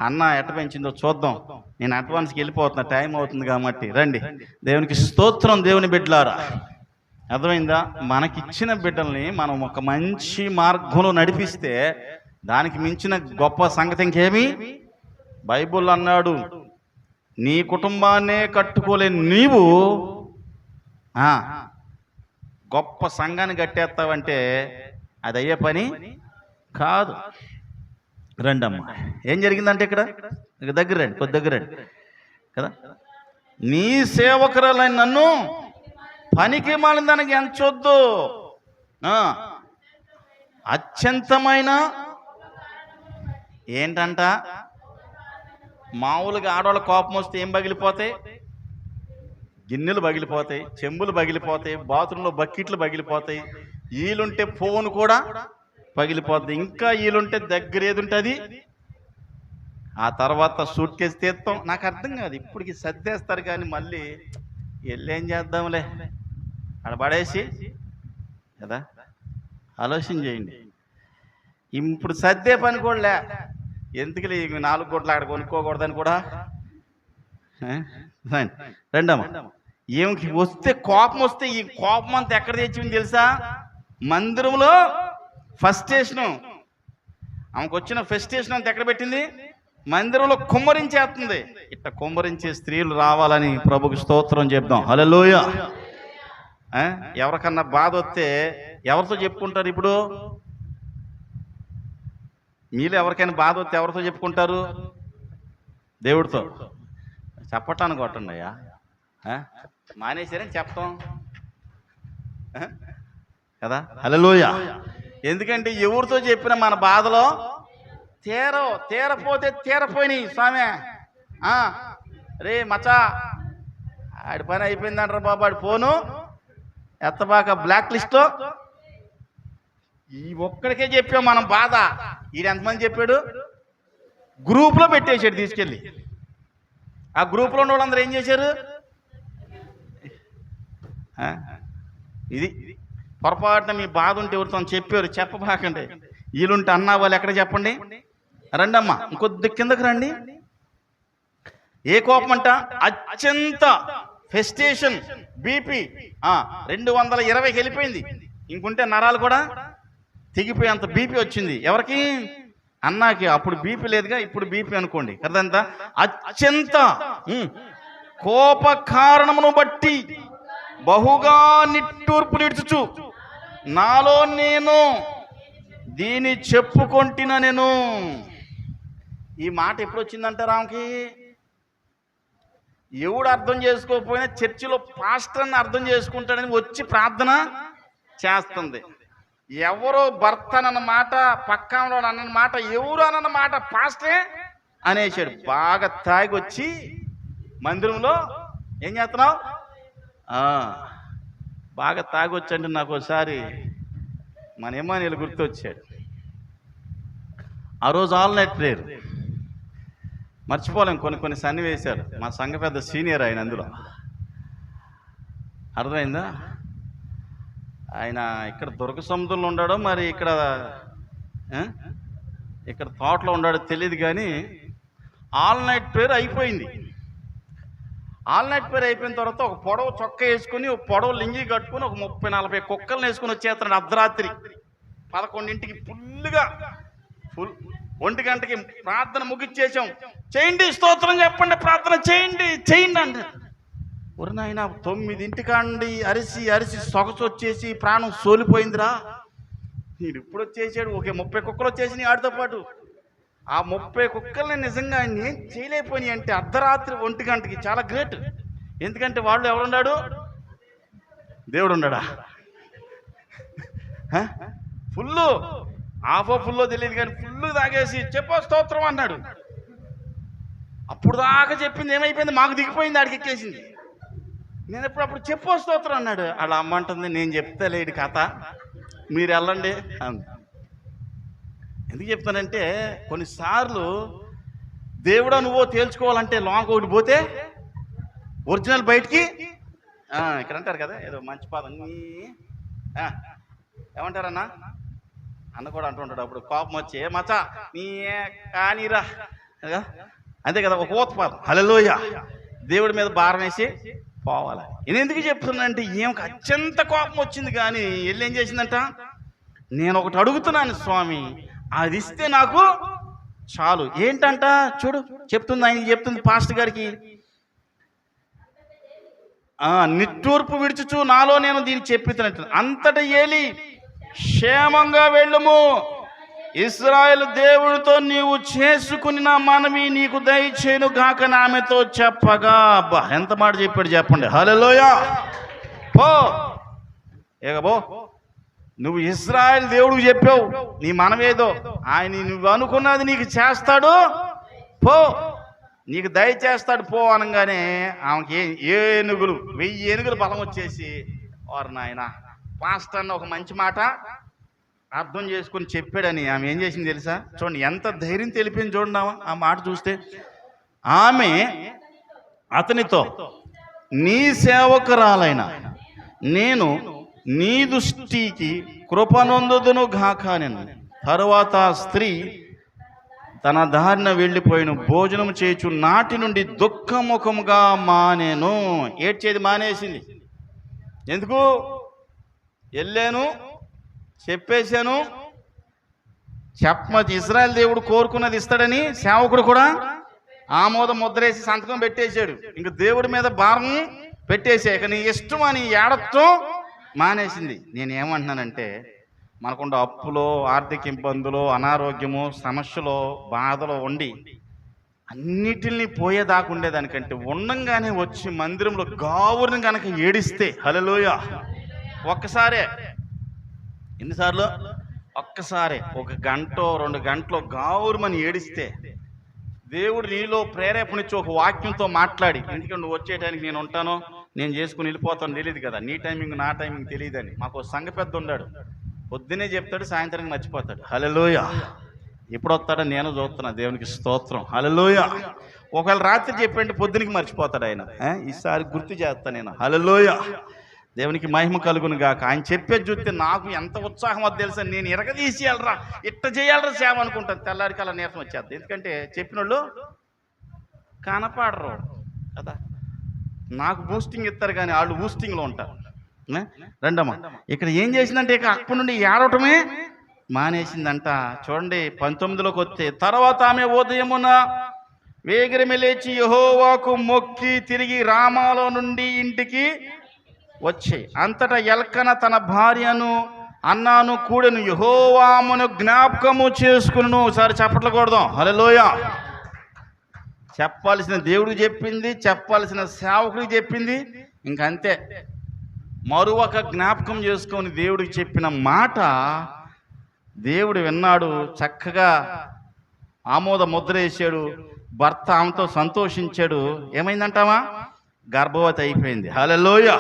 అన్న ఎట్ట పెంచిందో చూద్దాం. నేను అడ్వాన్స్కి వెళ్ళిపోతున్నా, టైం అవుతుంది కాబట్టి రండి. దేవునికి స్తోత్రం. దేవుని బిడ్డలారా, అర్థమైందా? మనకిచ్చిన బిడ్డల్ని మనం ఒక మంచి మార్గంలో నడిపిస్తే దానికి మించిన గొప్ప సంగతి ఇంకేమి? బైబుల్ అన్నాడు, నీ కుటుంబాన్నే కట్టుకోలేని నీవు గొప్ప సంఘాన్ని కట్టేస్తావంటే అది అయ్యే పని కాదు. రండమ్మ, ఏం జరిగిందంటే ఇక్కడ దగ్గర రండి, కొద్ది దగ్గర రండి కదా. నీ సేవకురాలైన నన్ను పనికి మాలిన దానికి ఎంచొద్దు, అత్యంతమైన ఏంటంట. మామూలుగా ఆడవాళ్ళ కోపం వస్తే ఏం పగిలిపోతాయి? గిన్నెలు పగిలిపోతాయి, చెంబులు పగిలిపోతాయి, బాత్రూంలో బకెట్లు పగిలిపోతాయి, వీలుంటే ఫోన్ కూడా పగిలిపోతుంది. ఇంకా వీలుంటే దగ్గర ఏది ఉంటుంది, ఆ తర్వాత సూట్ కేసు తీస్తాం. నాకు అర్థం కాదు, ఇప్పటికి సర్దేస్తారు కానీ మళ్ళీ వెళ్ళేం చేద్దాంలే అక్కడ పడేసి కదా. ఆలోచన చేయండి. ఇప్పుడు సర్దే పని కూడా లే, ఎందుకు 4 కోట్లు అక్కడ కొనుక్కోకూడదని కూడా. రెండమ్మా, ఏమికి వస్తే కోపం వస్తే ఈ కోపం అంతా ఎక్కడ తెచ్చింది తెలుసా? మందిరంలో ఫస్ట్ స్టేషను. ఆమెకు వచ్చిన ఫస్ట్ స్టేషన్ అంతా ఎక్కడ పెట్టింది? మందిరంలో కుమ్మరించేస్తుంది. ఇట్లా కుమ్మరించే స్త్రీలు రావాలని ప్రభుకి స్తోత్రం చెప్దాం. హల్లెలూయా. ఎవరికన్నా బాధ వస్తే ఎవరితో చెప్పుకుంటారు? ఇప్పుడు మీలో ఎవరికైనా బాధ వస్తే ఎవరితో చెప్పుకుంటారు? దేవుడితో. చెప్పటానికి కొట్టండి అయ్యా, మానేశారని చెప్తాం కదా. హల్లెలూయా. ఎందుకంటే ఎవరితో చెప్పినా మన బాధలో తీరపోతే తీరపోయినాయి స్వామి. రే మచ్చా, ఆడి పని అయిపోయిందంటారా బాబు, ఆడి ఫోను ఎత్తబాక బ్లాక్ లిస్ట్లో. ఈ ఒక్కడికే చెప్పాం మనం బాధ. ఈడు ఎంతమంది చెప్పాడు? గ్రూప్లో పెట్టేశాడు తీసుకెళ్ళి. ఆ గ్రూప్లో ఉన్న వాళ్ళందరూ ఏం చేశారు? ఇది పొరపాటున మీ బాధ ఉంటే ఎవరితో చెప్పారు, చెప్పబాకండి. వీళ్ళుంటే అన్నా వాళ్ళు ఎక్కడ చెప్పండి. రండి అమ్మా, ఇంకొద్ది కిందకి రండి. ఏ కోపం అంట? అత్యంత ఫెస్టేషన్, బీపీ 220కి వెళ్ళిపోయింది. ఇంకుంటే నరాలు కూడా తెగిపోయి అంత బీపీ వచ్చింది. ఎవరికి? అన్నాకి. అప్పుడు బీపీ లేదుగా, ఇప్పుడు బీపీ అనుకోండి. కదంతా అత్యంత కోప కారణమును బట్టి బహుగా నిట్టూర్పులు ఇడ్చుచు నాలో నేను దీని చెప్పుకొంటిన నేను. ఈ మాట ఎప్పుడు వచ్చిందంట రామకి? ఎవడు అర్థం చేసుకోకపోయినా చర్చిలో పాస్టర్ని అర్థం చేసుకుంటాడని వచ్చి ప్రార్థన చేస్తుంది. ఎవరో భర్త అన్న మాట, పక్కంలో అన్న మాట, ఎవరు అన్న మాట పాస్టరే అనేసాడు. బాగా తాగి వచ్చి మందిరంలో ఏం చేస్తున్నావు? బాగా తాగి వచ్చండి. నాకు ఒకసారి మన ఎమ్మానీలు గుర్తొచ్చాడు. ఆ రోజు ఆల్ నైట్ ప్రేయర్ మర్చిపోలేం. కొన్ని సన్నివేశాలు. మా సంఘ పెద్ద సీనియర్ ఆయన, అందులో అర్థమైందా? ఆయన ఇక్కడ దుర్గ సముద్రంలో ఉన్నాడో మరి ఇక్కడ తోటలో ఉన్నాడో తెలియదు, కానీ ఆల్ నైట్ ప్రేయర్ అయిపోయింది. ఆల్ నైట్ ప్రేయర్ అయిపోయిన తర్వాత ఒక పొడవు చొక్కా వేసుకుని, ఒక పొడవు లింగి కట్టుకుని, ఒక 30-40 కుక్కలను వేసుకుని వచ్చేస్తున్నాడు. అర్ధరాత్రి 11ంటికి ఫుల్ 1 గంటకి ప్రార్థన ముగిచ్చేసాం. చేయండి, స్తోత్రం చెప్పండి, ప్రార్థన చేయండి అంటే ఒరి నాయన 9ంటికాండి అరిసి సొగసు వచ్చేసి ప్రాణం సోలిపోయిందిరా. వీడు ఇప్పుడు వచ్చేసాడు. ఒకే 30 కుక్కలు వచ్చేసినాయి ఆడితో పాటు. ఆ 30 కుక్కల్ని నిజంగా ఆయన ఏం చేయలేకపోయినాయి అంటే అర్ధరాత్రి 1 గంటకి. చాలా గ్రేట్. ఎందుకంటే వాళ్ళు ఎవరున్నాడు? దేవుడు ఉన్నాడా? ఫుల్లు ఫుల్లో తెలియదు కానీ ఫుల్లు తాగేసి చెప్పో స్తోత్రం అన్నాడు. అప్పుడు దాకా చెప్పింది ఏమైపోయింది? మాకు దిగిపోయింది, ఆడికి ఎక్కేసింది. నేను అప్పుడు చెప్పో స్తోత్రం అన్నాడు. అలా అమ్మంటుంది, నేను చెప్తాలేడు కథ, మీరు వెళ్ళండి. ఎందుకు చెప్తానంటే కొన్నిసార్లు దేవుడా నువ్వో తేల్చుకోవాలంటే లాంగ్ ఒకటి పోతే ఒరిజినల్ బయటికి ఇక్కడ అంటారు కదా, ఏదో మంచి పాదం ఏమంటారన్నా అన్న కూడా అంటుంటాడు. అప్పుడు కోపం వచ్చి మచ్చా నీ కానీరా అంతే కదా, ఒక ఊతపాదం. హల్లెలూయా. దేవుడి మీద భారం వేసి పోవాలి. నేను ఎందుకు చెప్తున్నానంటే ఏమొక అత్యంత కోపం వచ్చింది, కానీ వెళ్ళి ఏం చేసిందంట? నేను ఒకటి అడుగుతున్నాను స్వామి, అది ఇస్తే నాకు చాలు. ఏంటంట చూడు, చెప్తుంది ఆయనకి, చెప్తుంది పాస్టర్ గారికి. నిట్టూర్పు విడుచుచు నాలో నేను దీన్ని చెప్పినట్టు అంతటా ఏలి క్షేమంగా వెళ్ళుము, ఇశ్రాయేలు దేవుడితో నీవు చేసుకుని నా మనవి నీకు దయచేను గాక ఆమెతో చెప్పగా. అబ్బా ఎంత మాట చెప్పాడు చెప్పండి. హల్లెలూయా. పో ఏగబో, నువ్వు ఇశ్రాయేలు దేవుడికి చెప్పావు నీ మనవేదో, ఆయన నువ్వు అనుకున్నది నీకు చేస్తాడు, పో నీకు దయచేస్తాడు పో అనగానే ఆమెకి 1000 ఏనుగులు బలం వచ్చేసి, వారు నాయన పాస్టర్ అన్న ఒక మంచి మాట అర్థం చేసుకుని చెప్పాడని ఆమె ఏం చేసింది తెలుసా? చూడండి ఎంత ధైర్యం తెలిపింది చూడండి ఆ మాట చూస్తే. ఆమె అతనితో నీ సేవకురాలైన నేను నీ దృష్టికి కృపనొందుదును గాక నేను. తరువాత స్త్రీ తన దారిన వెళ్ళిపోయిన భోజనం చేయుచు నాటి నుండి దుఃఖముఖముగా మానేను. ఏడ్చేది మానేసింది. ఎందుకు? వెళ్ళాను, చెప్పేశాను, ఇశ్రాయేలు దేవుడు కోరుకున్నది ఇస్తాడని సేవకుడు కూడా ఆమోద ముద్రేసి సంతకం పెట్టేశాడు. ఇంక దేవుడి మీద భారం పెట్టేసే, ఇక నీ ఇష్టం అని ఏడతో మానేసింది. నేనేమంటున్నానంటే మనకుండా అప్పులో, ఆర్థిక ఇబ్బందులు, అనారోగ్యము, సమస్యలో, బాధలో ఉండి అన్నిటిని పోయేదాకా ఉండేదానికంటే ఉండంగానే వచ్చి మందిరంలో గావురిని కనుక ఏడిస్తే, హల్లెలూయా, ఒక్కసారే, ఎన్నిసార్లు? ఒక్కసారే 1 గంట 2 గంటలో గావురమని ఏడిస్తే దేవుడు నీలో ప్రేరేపణిచ్చి ఒక వాక్యంతో మాట్లాడి, ఎందుకంటే నువ్వు వచ్చేటానికి నేను ఉంటాను, నేను చేసుకుని వెళ్ళిపోతాను తెలియదు కదా, నీ టైమింగ్ నా టైమింగ్ తెలియదని. మాకు సంఘ పెద్ద ఉన్నాడు, పొద్దునే చెప్తాడు, సాయంత్రం మర్చిపోతాడు. హల్లెలూయా. ఎప్పుడు వస్తాడో నేను చూస్తున్నా, దేవునికి స్తోత్రం. హల్లెలూయా. ఒకవేళ రాత్రి చెప్పండి పొద్దునికి మర్చిపోతాడు ఆయన, ఈసారి గుర్తు చేస్తాను నేను. హల్లెలూయా. దేవునికి మహిమ కలుగును గాక. ఆయన చెప్పేది చూస్తే నాకు ఎంత ఉత్సాహం అది తెలుసా. నేను ఇరగదీసి వెళ్ళరా, ఇట్ట చేయాలరా సేవ అనుకుంటాను. తెల్లారికి అలా నీరసం వచ్చేది. ఎందుకంటే చెప్పిన వాళ్ళు కనపడరు కదా. నాకు బూస్టింగ్ ఇస్తారు కానీ వాళ్ళు బూస్టింగ్లో ఉంటారు. రెండమ్మా, ఇక్కడ ఏం చేసిందంటే ఇక అప్పటి నుండి ఏడవటమే మానేసిందంట. చూడండి 19లోకి వస్తే, తర్వాత ఆమె ఉదయమున వేగిరమి లేచి యెహోవాకు మొక్కి తిరిగి రామాలో నుండి ఇంటికి వచ్చే అంతటా ఎల్కన తన భార్యను అన్నాను కూడను యెహోవామును జ్ఞాపకము చేసుకును. ఒకసారి చప్పట్లు కొడదాం. హల్లెలూయా. చెప్పాల్సిన దేవుడికి చెప్పింది, చెప్పాల్సిన సేవకుడికి చెప్పింది, ఇంకంతే. మరొక జ్ఞాపకం చేసుకొని దేవుడికి చెప్పిన మాట దేవుడు విన్నాడు, చక్కగా ఆమోద ముద్ర వేసాడు. భర్త ఆమెతో సంతోషించాడు. ఏమైందంటావా? గర్భవతి అయిపోయింది. హల్లెలూయా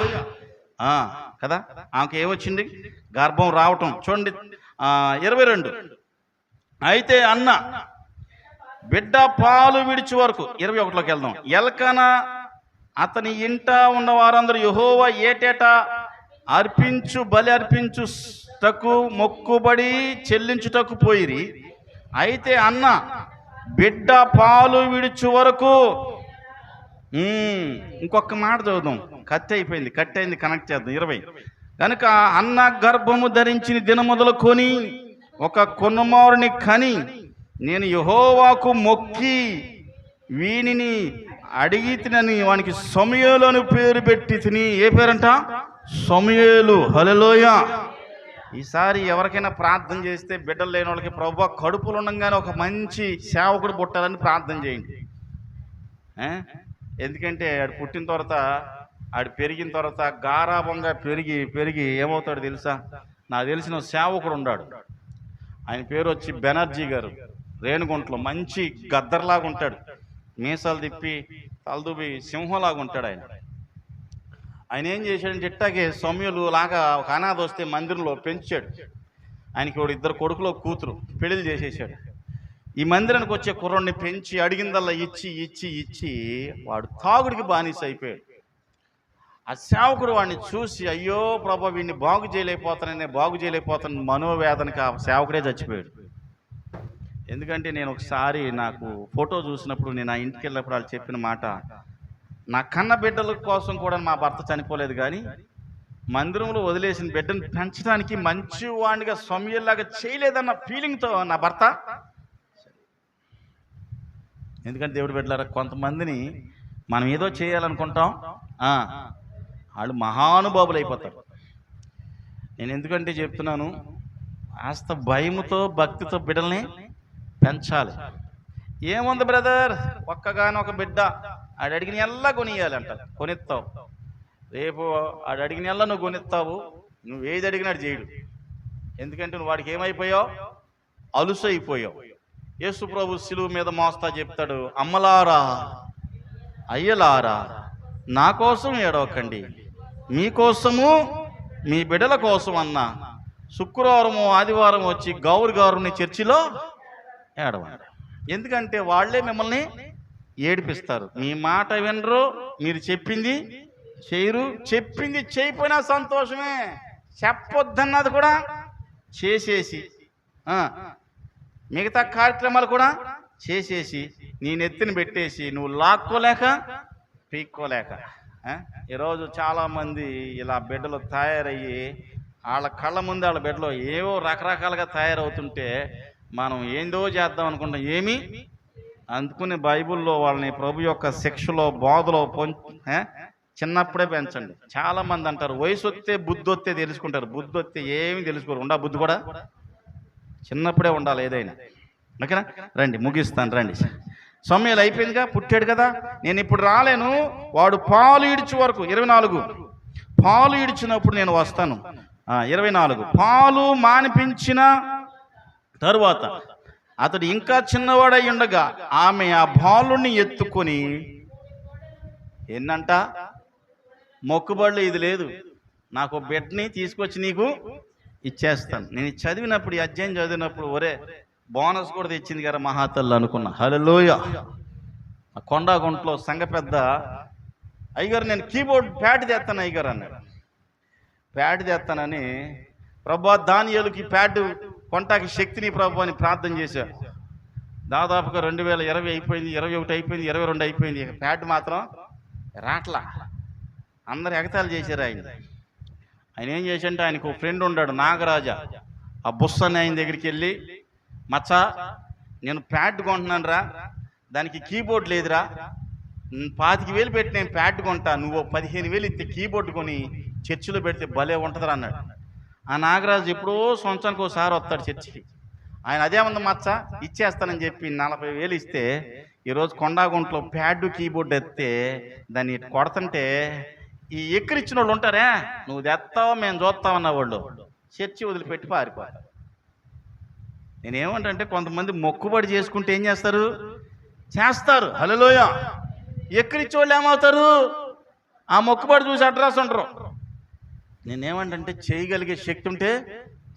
కదా. ఆమెకు ఏమొచ్చింది? గర్భం రావటం. చూడండి 22. అయితే అన్న బిడ్డ పాలు విడిచి వరకు 21లోకి వెళ్దాం. ఎల్కనా అతని ఇంట ఉన్న వారందరూ యెహోవా ఏటేటా బలి అర్పించుటకు మొక్కుబడి చెల్లించుటకు పోయిరి. అయితే అన్న బిడ్డ పాలు విడిచి వరకు. ఇంకొక మాట చదువుదాం. కత్తి అయిపోయింది, కత్తి అయింది, కనెక్ట్ చేద్దాం. 20. కనుక అన్న గర్భము ధరించిన దినం మొదలుకొని ఒక కుమారుని కని నేను యెహోవాకు మొక్కి వీనిని అడిగి తినని వానికి సమూయేలు అని పేరు పెట్టి తిని. ఏ పేరంట? సమూయేలు. హల్లెలూయా. ఈసారి ఎవరికైనా ప్రార్థన చేస్తే బిడ్డలు లేని వాళ్ళకి, ప్రభువా కడుపులు ఉండగానే ఒక మంచి సేవకుడు పుట్టాలని ప్రార్థన చేయండి. ఎందుకంటే ఆడు పుట్టిన తర్వాత, ఆడు పెరిగిన తర్వాత గారాభంగా పెరిగి పెరిగి ఏమవుతాడు తెలుసా? నాకు తెలిసిన సేవకుడు ఉన్నాడు. ఆయన పేరు వచ్చి బెనర్జీ గారు. రేణుగుంటలో మంచి గద్దర్లాగా ఉంటాడు. మీసాలు తిప్పి తలదుబి సింహంలాగా ఉంటాడు ఆయన. ఆయన ఏం చేశాడంటే ఇట్టాగే సమూయేలు లాగా ఒక అనాథ వస్తే మందిరంలో పెంచాడు. ఆయనకి 2 కొడుకులు, కూతురు పెళ్లిళ్ళు చేసేసాడు. ఈ మందిరానికి వచ్చే కుర్రోడిని పెంచి అడిగిందల్లా ఇచ్చి ఇచ్చి ఇచ్చి వాడు తాగుడికి బానిస అయిపోయాడు. ఆ సేవకుడు వాడిని చూసి, అయ్యో ప్రభా వీడిని బాగు చేయలేకపోతాను మనోవేదనకి ఆ సేవకుడే చచ్చిపోయాడు. ఎందుకంటే నేను ఒకసారి నాకు ఫోటో చూసినప్పుడు, నేను ఆ ఇంటికి వెళ్ళినప్పుడు వాళ్ళు చెప్పిన మాట, నా కన్న బిడ్డల కోసం కూడా మా భర్త చనిపోలేదు, కానీ మందిరంలో వదిలేసిన బిడ్డను పెంచడానికి మంచి వాడిగా సమూయేలులాగా చేయలేదన్న ఫీలింగ్తో నా భర్త. ఎందుకంటే దేవుడి బిడ్డలారా, కొంతమందిని మనం ఏదో చేయాలనుకుంటాం, వాళ్ళు మహానుభావులు అయిపోతారు. నేను ఎందుకంటే చెప్తున్నాను, కాస్త భయముతో భక్తితో బిడ్డల్ని పెంచాలి. ఏముంది బ్రదర్, ఒక్కగానొక బిడ్డ, ఆడు అడిగిన ఎల్లా కొనియాలంట. కొనిస్తావు, రేపు ఆడు అడిగిన ఎల్లా నువ్వు కొనిస్తావు. నువ్వు ఏది అడిగినాడు చేయడు. ఎందుకంటే నువ్వు వాడికి ఏమైపోయావు? అలుసు అయిపోయావు. యేసు ప్రభు శిలువ మీద మోస్తా చెప్తాడు, అమ్మలారా అయ్యలారా నా కోసం ఏడవకండి, మీకోసము మీ బిడ్డల కోసం అన్న. శుక్రవారము ఆదివారం వచ్చి గౌరు గారుని చర్చిలో ఏడవండి. ఎందుకంటే వాళ్ళే మిమ్మల్ని ఏడిపిస్తారు. మీ మాట వినరు, మీరు చెప్పింది చేయరు. చెప్పింది చేయకపోయినా సంతోషమే, చెప్పొద్దన్నది కూడా చేసేసి మిగతా కార్యక్రమాలు కూడా చేసేసి నీ నెత్తిని పెట్టేసి నువ్వు లాక్కోలేక పీక్కోలేక. ఈరోజు చాలామంది ఇలా బిడ్డలు తయారయ్యి వాళ్ళ కళ్ళ ముందు వాళ్ళ బిడ్డలో ఏవో రకరకాలుగా తయారవుతుంటే మనం ఏందో చేద్దాం అనుకుంటాం. ఏమి అందుకుని బైబిల్లో వాళ్ళని ప్రభు యొక్క శిక్షలో బోధలో చిన్నప్పుడే పెంచండి. చాలామంది అంటారు వయసు వస్తే బుద్ధి వస్తే తెలుసుకుంటారు. బుద్ధి వస్తే ఏమి తెలుసుకోరు. ఉండా బుద్ధి కూడా చిన్నప్పుడే ఉండాలి ఏదైనా. ఓకేనా? రండి ముగిస్తాను. రండి. సమూయేలు అయిపోయిందిగా, పుట్టాడు కదా. నేను ఇప్పుడు రాలేను, వాడు పాలు ఇడిచే వరకు. 24 పాలు ఇడిచినప్పుడు నేను వస్తాను. 24 పాలు మానిపించిన తరువాత అతడు ఇంకా చిన్నవాడై ఉండగా ఆమె ఆ బాలుని ఎత్తుకొని, ఏంటంట మొక్కుబడులు ఇది లేదు, నాకు బిడ్డని తీసుకొచ్చి నీకు ఇచ్చేస్తాను. నేను చదివినప్పుడు, ఈ అధ్యాయం చదివినప్పుడు, ఒరే బోనస్ కూడా తెచ్చింది కదా మహాతల్లు అనుకున్నా. హల్లెలూయా. కొండగుంట్లో సంఘ పెద్ద అయ్యగారు, నేను కీబోర్డ్ ప్యాడ్ తెస్తాను అయ్యగారు అన్నాడు. ప్యాడ్ తెస్తానని, ప్రభా దానియేలుకి ప్యాడ్ కొంటాకి శక్తిని ప్రభు అని ప్రార్థన చేశారు. దాదాపుగా 2020 అయిపోయింది, 21 అయిపోయింది, 22 అయిపోయింది. ఇక ప్యాడ్ మాత్రం రాట్లా. అందరు ఎగతాళి చేశారు ఆయన. ఆయన ఏం చేశారంటే, ఆయనకు ఒక ఫ్రెండ్ ఉన్నాడు నాగరాజా. ఆ బుస్ అని ఆయన దగ్గరికి వెళ్ళి, మచ్చా నేను ప్యాడ్ కొంటున్నాను రా, దానికి కీబోర్డ్ లేదురా, 25,000 పెట్టి నేను ప్యాడ్ కొంటా, నువ్వు 15,000 ఇస్తే కీబోర్డ్ కొని చర్చిలో పెడితే భలే ఉంటుందిరా అన్నాడు. ఆ నాగరాజు ఎప్పుడో సంవత్సరానికి ఒకసారి వస్తాడు చర్చికి. ఆయన అదేముంది మచ్చ ఇచ్చేస్తానని చెప్పి 40,000 ఇస్తే ఈరోజు కొండాగుంట్లో ప్యాడ్ కీబోర్డ్ ఎత్తే దాన్ని కొడుతుంటే ఈ ఎక్కిరిచ్చిన వాళ్ళు ఉంటారే, నువ్వు తెస్తావో మేము చూస్తామన్న వాళ్ళు చర్చి వదిలిపెట్టి పారిపోతారు. నేనేమంటే, కొంతమంది మొక్కుబడి చేసుకుంటే ఏం చేస్తారు? చేస్తారు. హల్లెలూయా. ఎక్కిరిచ్చే వాళ్ళు ఏమవుతారు? ఆ మొక్కుబడి చూసి అడ్రస్ ఉండరు. నేనేమంటే, చేయగలిగే శక్తి ఉంటే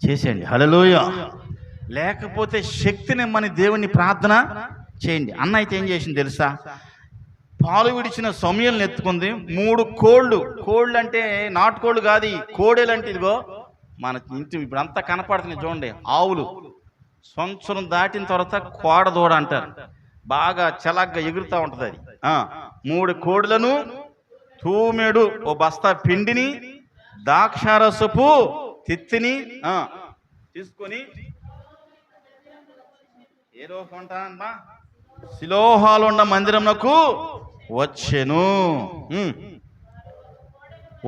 చేసేయండి. హల్లెలూయా. లేకపోతే శక్తిని మన దేవుని ప్రార్థన చేయండి. అన్న అయితే ఏం చేసింది తెలుసా? పాలు విడిచిన సమయాలను ఎత్తుకుంది. 3 కోళ్ళు అంటే నాటుకోళ్ళు కాదు, కోడేలు అంటే ఇదిగో మన ఇంటి ఇప్పుడు అంతా కనపడుతుంది చూడండి, ఆవులు. సంవత్సరం దాటిన తర్వాత కోడదూడ అంటారు, బాగా చలగ్గా ఎగురుతూ ఉంటుంది అది. 3 కోడులను, తూమెడు ఓ బస్తా పిండిని, ద్రాక్షారసపు తిత్తిని తీసుకొని ఏదో కొంటానమ్మా శిలోహాలు ఉన్న మందిరమునకు వచ్చెను.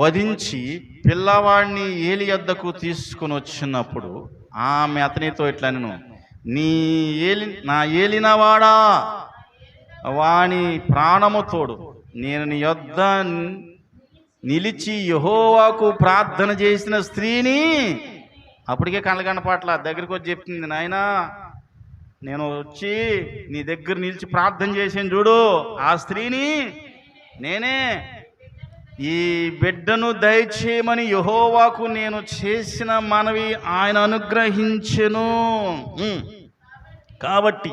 వధించి పిల్లవాడిని ఏలి యొద్దకు తీసుకుని వచ్చినప్పుడు ఆమె అతనితో ఇట్లా, నేను నా ఏలినవాడా, వాని ప్రాణము తోడు, నేను నీ యొద్ద నిలిచి యెహోవాకు ప్రార్థన చేసిన స్త్రీని. అప్పటికే కళ్ళ కనపట్ల దగ్గరికి వచ్చి చెప్తుంది, నాయనా నేను వచ్చి నీ దగ్గర నిలిచి ప్రార్థన చేసాను చూడు, ఆ స్త్రీని నేనే. ఈ బిడ్డను దయచేయమని యెహోవాకు నేను చేసిన మనవి ఆయన అనుగ్రహించెను. కాబట్టి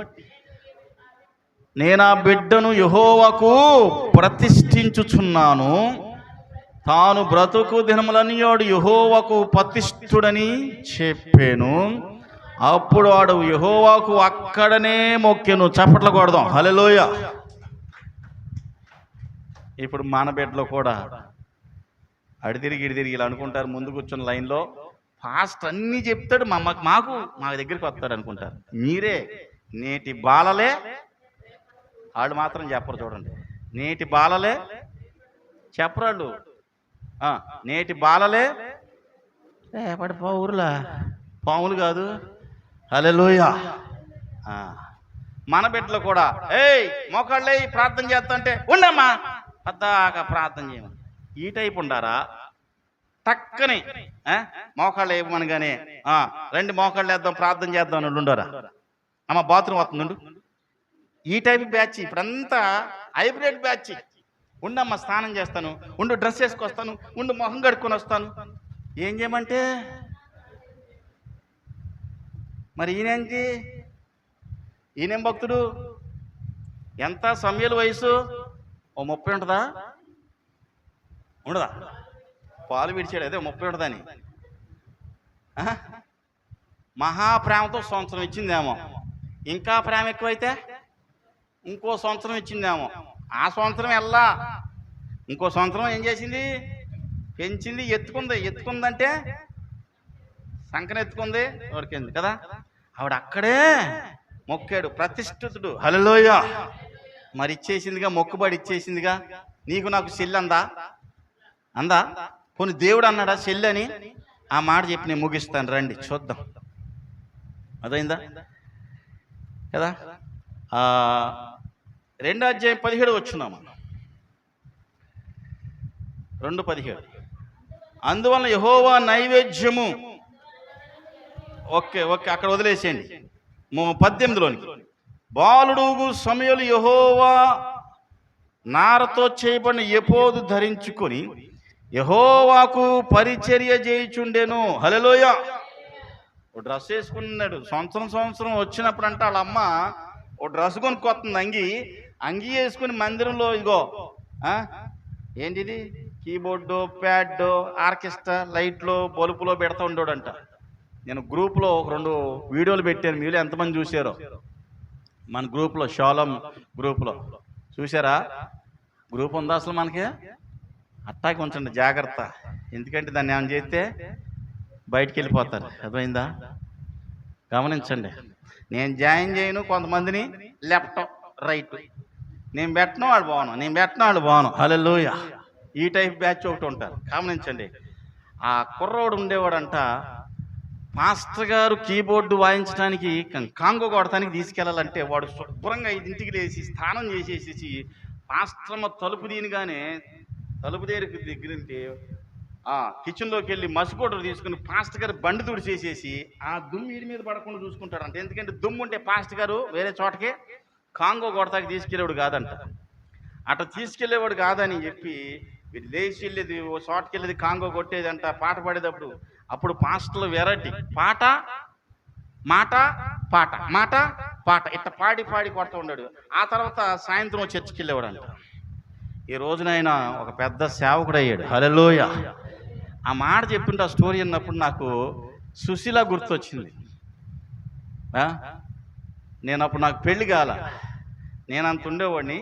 నేను ఆ బిడ్డను యెహోవాకు ప్రతిష్ఠించుచున్నాను. తాను బ్రతుకు దినములన్నీవాడు యెహోవాకు ప్రతిష్ఠుడని చెప్పాను. అప్పుడు వాడు యెహోవాకు అక్కడనే మొక్కెను. చప్పట్లు కొడదాం. హల్లెలూయా. ఇప్పుడు మన బిడ్డలో కూడా ఇడితిరిగి ఇలా అనుకుంటారు, ముందు కూర్చున్న లైన్లో ఫాస్ట్ అన్నీ చెప్తాడు, మా దగ్గరికి వస్తాడు అనుకుంటారు. మీరే నేటి బాలలే, వాళ్ళు మాత్రం చెప్పరు. చూడండి, నేటి బాలలే చెప్పరాళ్ళు. నేటి బాలలే రేపటి ఊర్లా పాములు కాదు. హల్లెలూయా. మన బిడ్డలు కూడా మోకాళ్ళే ప్రార్థన చేస్తా ఉండమ్మా పద్దాక ప్రార్థన చేయమని ఈ టైపు ఉండారా? టక్కని మోకాళ్ళు వేయమనగానే 2 మోకాళ్ళు వేద్దాం ప్రార్థన చేద్దాం అని ఉండరా? అమ్మ బాత్రూమ్ వస్తుందండు. ఈ టైప్ బ్యాచ్ ఇప్పుడంతా హైబ్రిడ్ బ్యాచ్. ఉండమ్మ స్నానం చేస్తాను, ఉండు డ్రెస్ వేసుకొస్తాను, ఉండు మొహం కడుక్కొని వస్తాను. ఏం చేయమంటే మరి ఈయనేంటి? ఈయనేం భక్తుడు? ఎంత సమయాల వయసు? ఓ 30 ఉంటుందా? ఉండదా? పాలు విడిచాడు అదే 30 ఉంటుందని. మహాప్రేమతో సంవత్సరం ఇచ్చిందేమో, ఇంకా ప్రేమ ఎక్కువైతే ఇంకో సంవత్సరం ఇచ్చిందేమో. ఆ సంవత్సరం ఇంకో సంవత్సరం ఏం చేసింది? పెంచింది, ఎత్తుకుందంటే సంకన ఎత్తుకుంది ఎవరికింది కదా. ఆవిడ అక్కడే మొక్కాడు, ప్రతిష్ఠితుడు. హల్లెలూయా. మరి ఇచ్చేసిందిగా, మొక్కుబడి ఇచ్చేసిందిగా. నీకు నాకు చెల్లి అందా? కొన్ని దేవుడు అన్నాడా చెల్లి అని? ఆ మాట చెప్పి నేను ముగిస్తాను, రండి చూద్దాం. అదైందా కదా? 2వ అధ్యాయం 17 వచ్చున్నాము. 2:17. అందువలన యెహోవా నైవేద్యము ఓకే అక్కడ వదిలేసేయండి. 18లోనికి బాలుడు సమయలు యెహోవా నారతో చేయబడిన ఎపోదు ధరించుకొని యెహోవాకు పరిచర్య చేయుచుండెను. హల్లెలూయా. ఓ డ్రెస్ వేసుకున్నాడు. సంవత్సరం వచ్చినప్పుడు అంటే వాళ్ళ అమ్మ ఓ డ్రెస్ కొనుక్కొస్తుంది, అంగి వేసుకుని మందిరంలో ఇదిగో ఏంటిది కీబోర్డు, ప్యాడ్, ఆర్కెస్ట్రా, లైట్లు, బల్బులో పెడతా ఉండోడంట. నేను గ్రూప్లో 2 వీడియోలు పెట్టాను, మీలో ఎంతమంది చూసారో. మన గ్రూప్లో, షాలం గ్రూప్లో చూసారా? గ్రూప్ ఉందా అసలు మనకి? అట్టాకి ఉంచండి, జాగ్రత్త. ఎందుకంటే దాన్ని ఏమైనా చేస్తే బయటికి వెళ్ళిపోతారు. అర్థమైందా? గమనించండి. నేను జాయిన్ చేయను కొంతమందిని, లెఫ్ట్ రైట్, నేను పెట్టను వాళ్ళు బాగును, నేను పెట్టను వాళ్ళు బాగును. హల్లెలూయా. ఈ టైప్ బ్యాచ్ ఒకటి ఉంటారు. గమనించండి. ఆ కుర్రోడు ఉండేవాడంట, మాస్టర్ గారు కీబోర్డు వాయించడానికి కాంగో కొడటానికి తీసుకెళ్ళాలంటే వాడు శుభ్రంగా 5ంటికి లేచి స్నానం చేసేసి మాస్టర్మ తలుపు దీనిగానే తలుపు దగ్గరంటే కిచెన్లోకి వెళ్ళి మసిపోటలు తీసుకుని పాస్టర్ గారు బండి తుడి చేసేసి ఆ దుమ్ము వీడి మీద పడకుండా చూసుకుంటాడంట. ఎందుకంటే దుమ్ము ఉంటే పాస్టర్ గారు వేరే చోటకి కాంగో కొడతాకి తీసుకెళ్ళేవాడు కాదంట. అట్లా తీసుకెళ్లేవాడు కాదని చెప్పి వీడు లేచి వెళ్ళేది, ఓ చోటకి వెళ్ళేది, కాంగో కొట్టేదంట. పాట పాడేటప్పుడు అప్పుడు పాస్టర్లు వెరైటీ పాట మాట పాట మాట పాట ఇట్లా పాడి పాడి కొడతా ఉన్నాడు. ఆ తర్వాత సాయంత్రం చర్చికి వెళ్ళేవాడు అంట. ఈ రోజున ఆయన ఒక పెద్ద సేవకుడు అయ్యాడు. హల్లెలూయా. ఆ మాట చెప్తుంటే ఆ స్టోరీ అన్నప్పుడు నాకు సుశీల గుర్తొచ్చింది. నేను అప్పుడు నాకు పెళ్లి కాల, నేను అంత ఉండేవాడిని,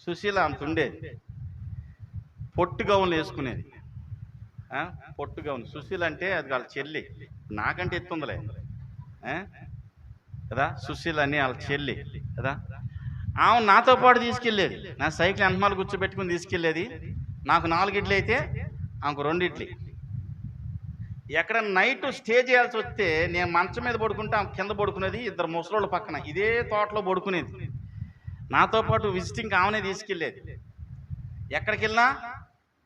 సుశీల అంత ఉండేది. పొట్టు గౌన్లు వేసుకునేది, పొట్టు గౌన్. సుశీల అంటే అది వాళ్ళ చెల్లి, నాకంటే ఎత్తుందిలే కదా. సుశీల అని వాళ్ళ చెల్లి కదా. ఆమె నాతో పాటు తీసుకెళ్ళేది. నా సైకిల్ వెనకమాల కూర్చోబెట్టుకుని తీసుకెళ్ళేది. నాకు 4 ఇడ్లీ అయితే ఆమెకు 2 ఇడ్లీ. ఎక్కడ నైట్ స్టే చేయాల్సి వస్తే నేను మంచం మీద పడుకుంటే ఆమె కింద పడుకునేది. 2 ముసలోళ్ళ పక్కన ఇదే తోటలో పడుకునేది. నాతో పాటు విజిటింగ్కి ఆమెనే తీసుకెళ్ళేది. ఎక్కడికి వెళ్ళినా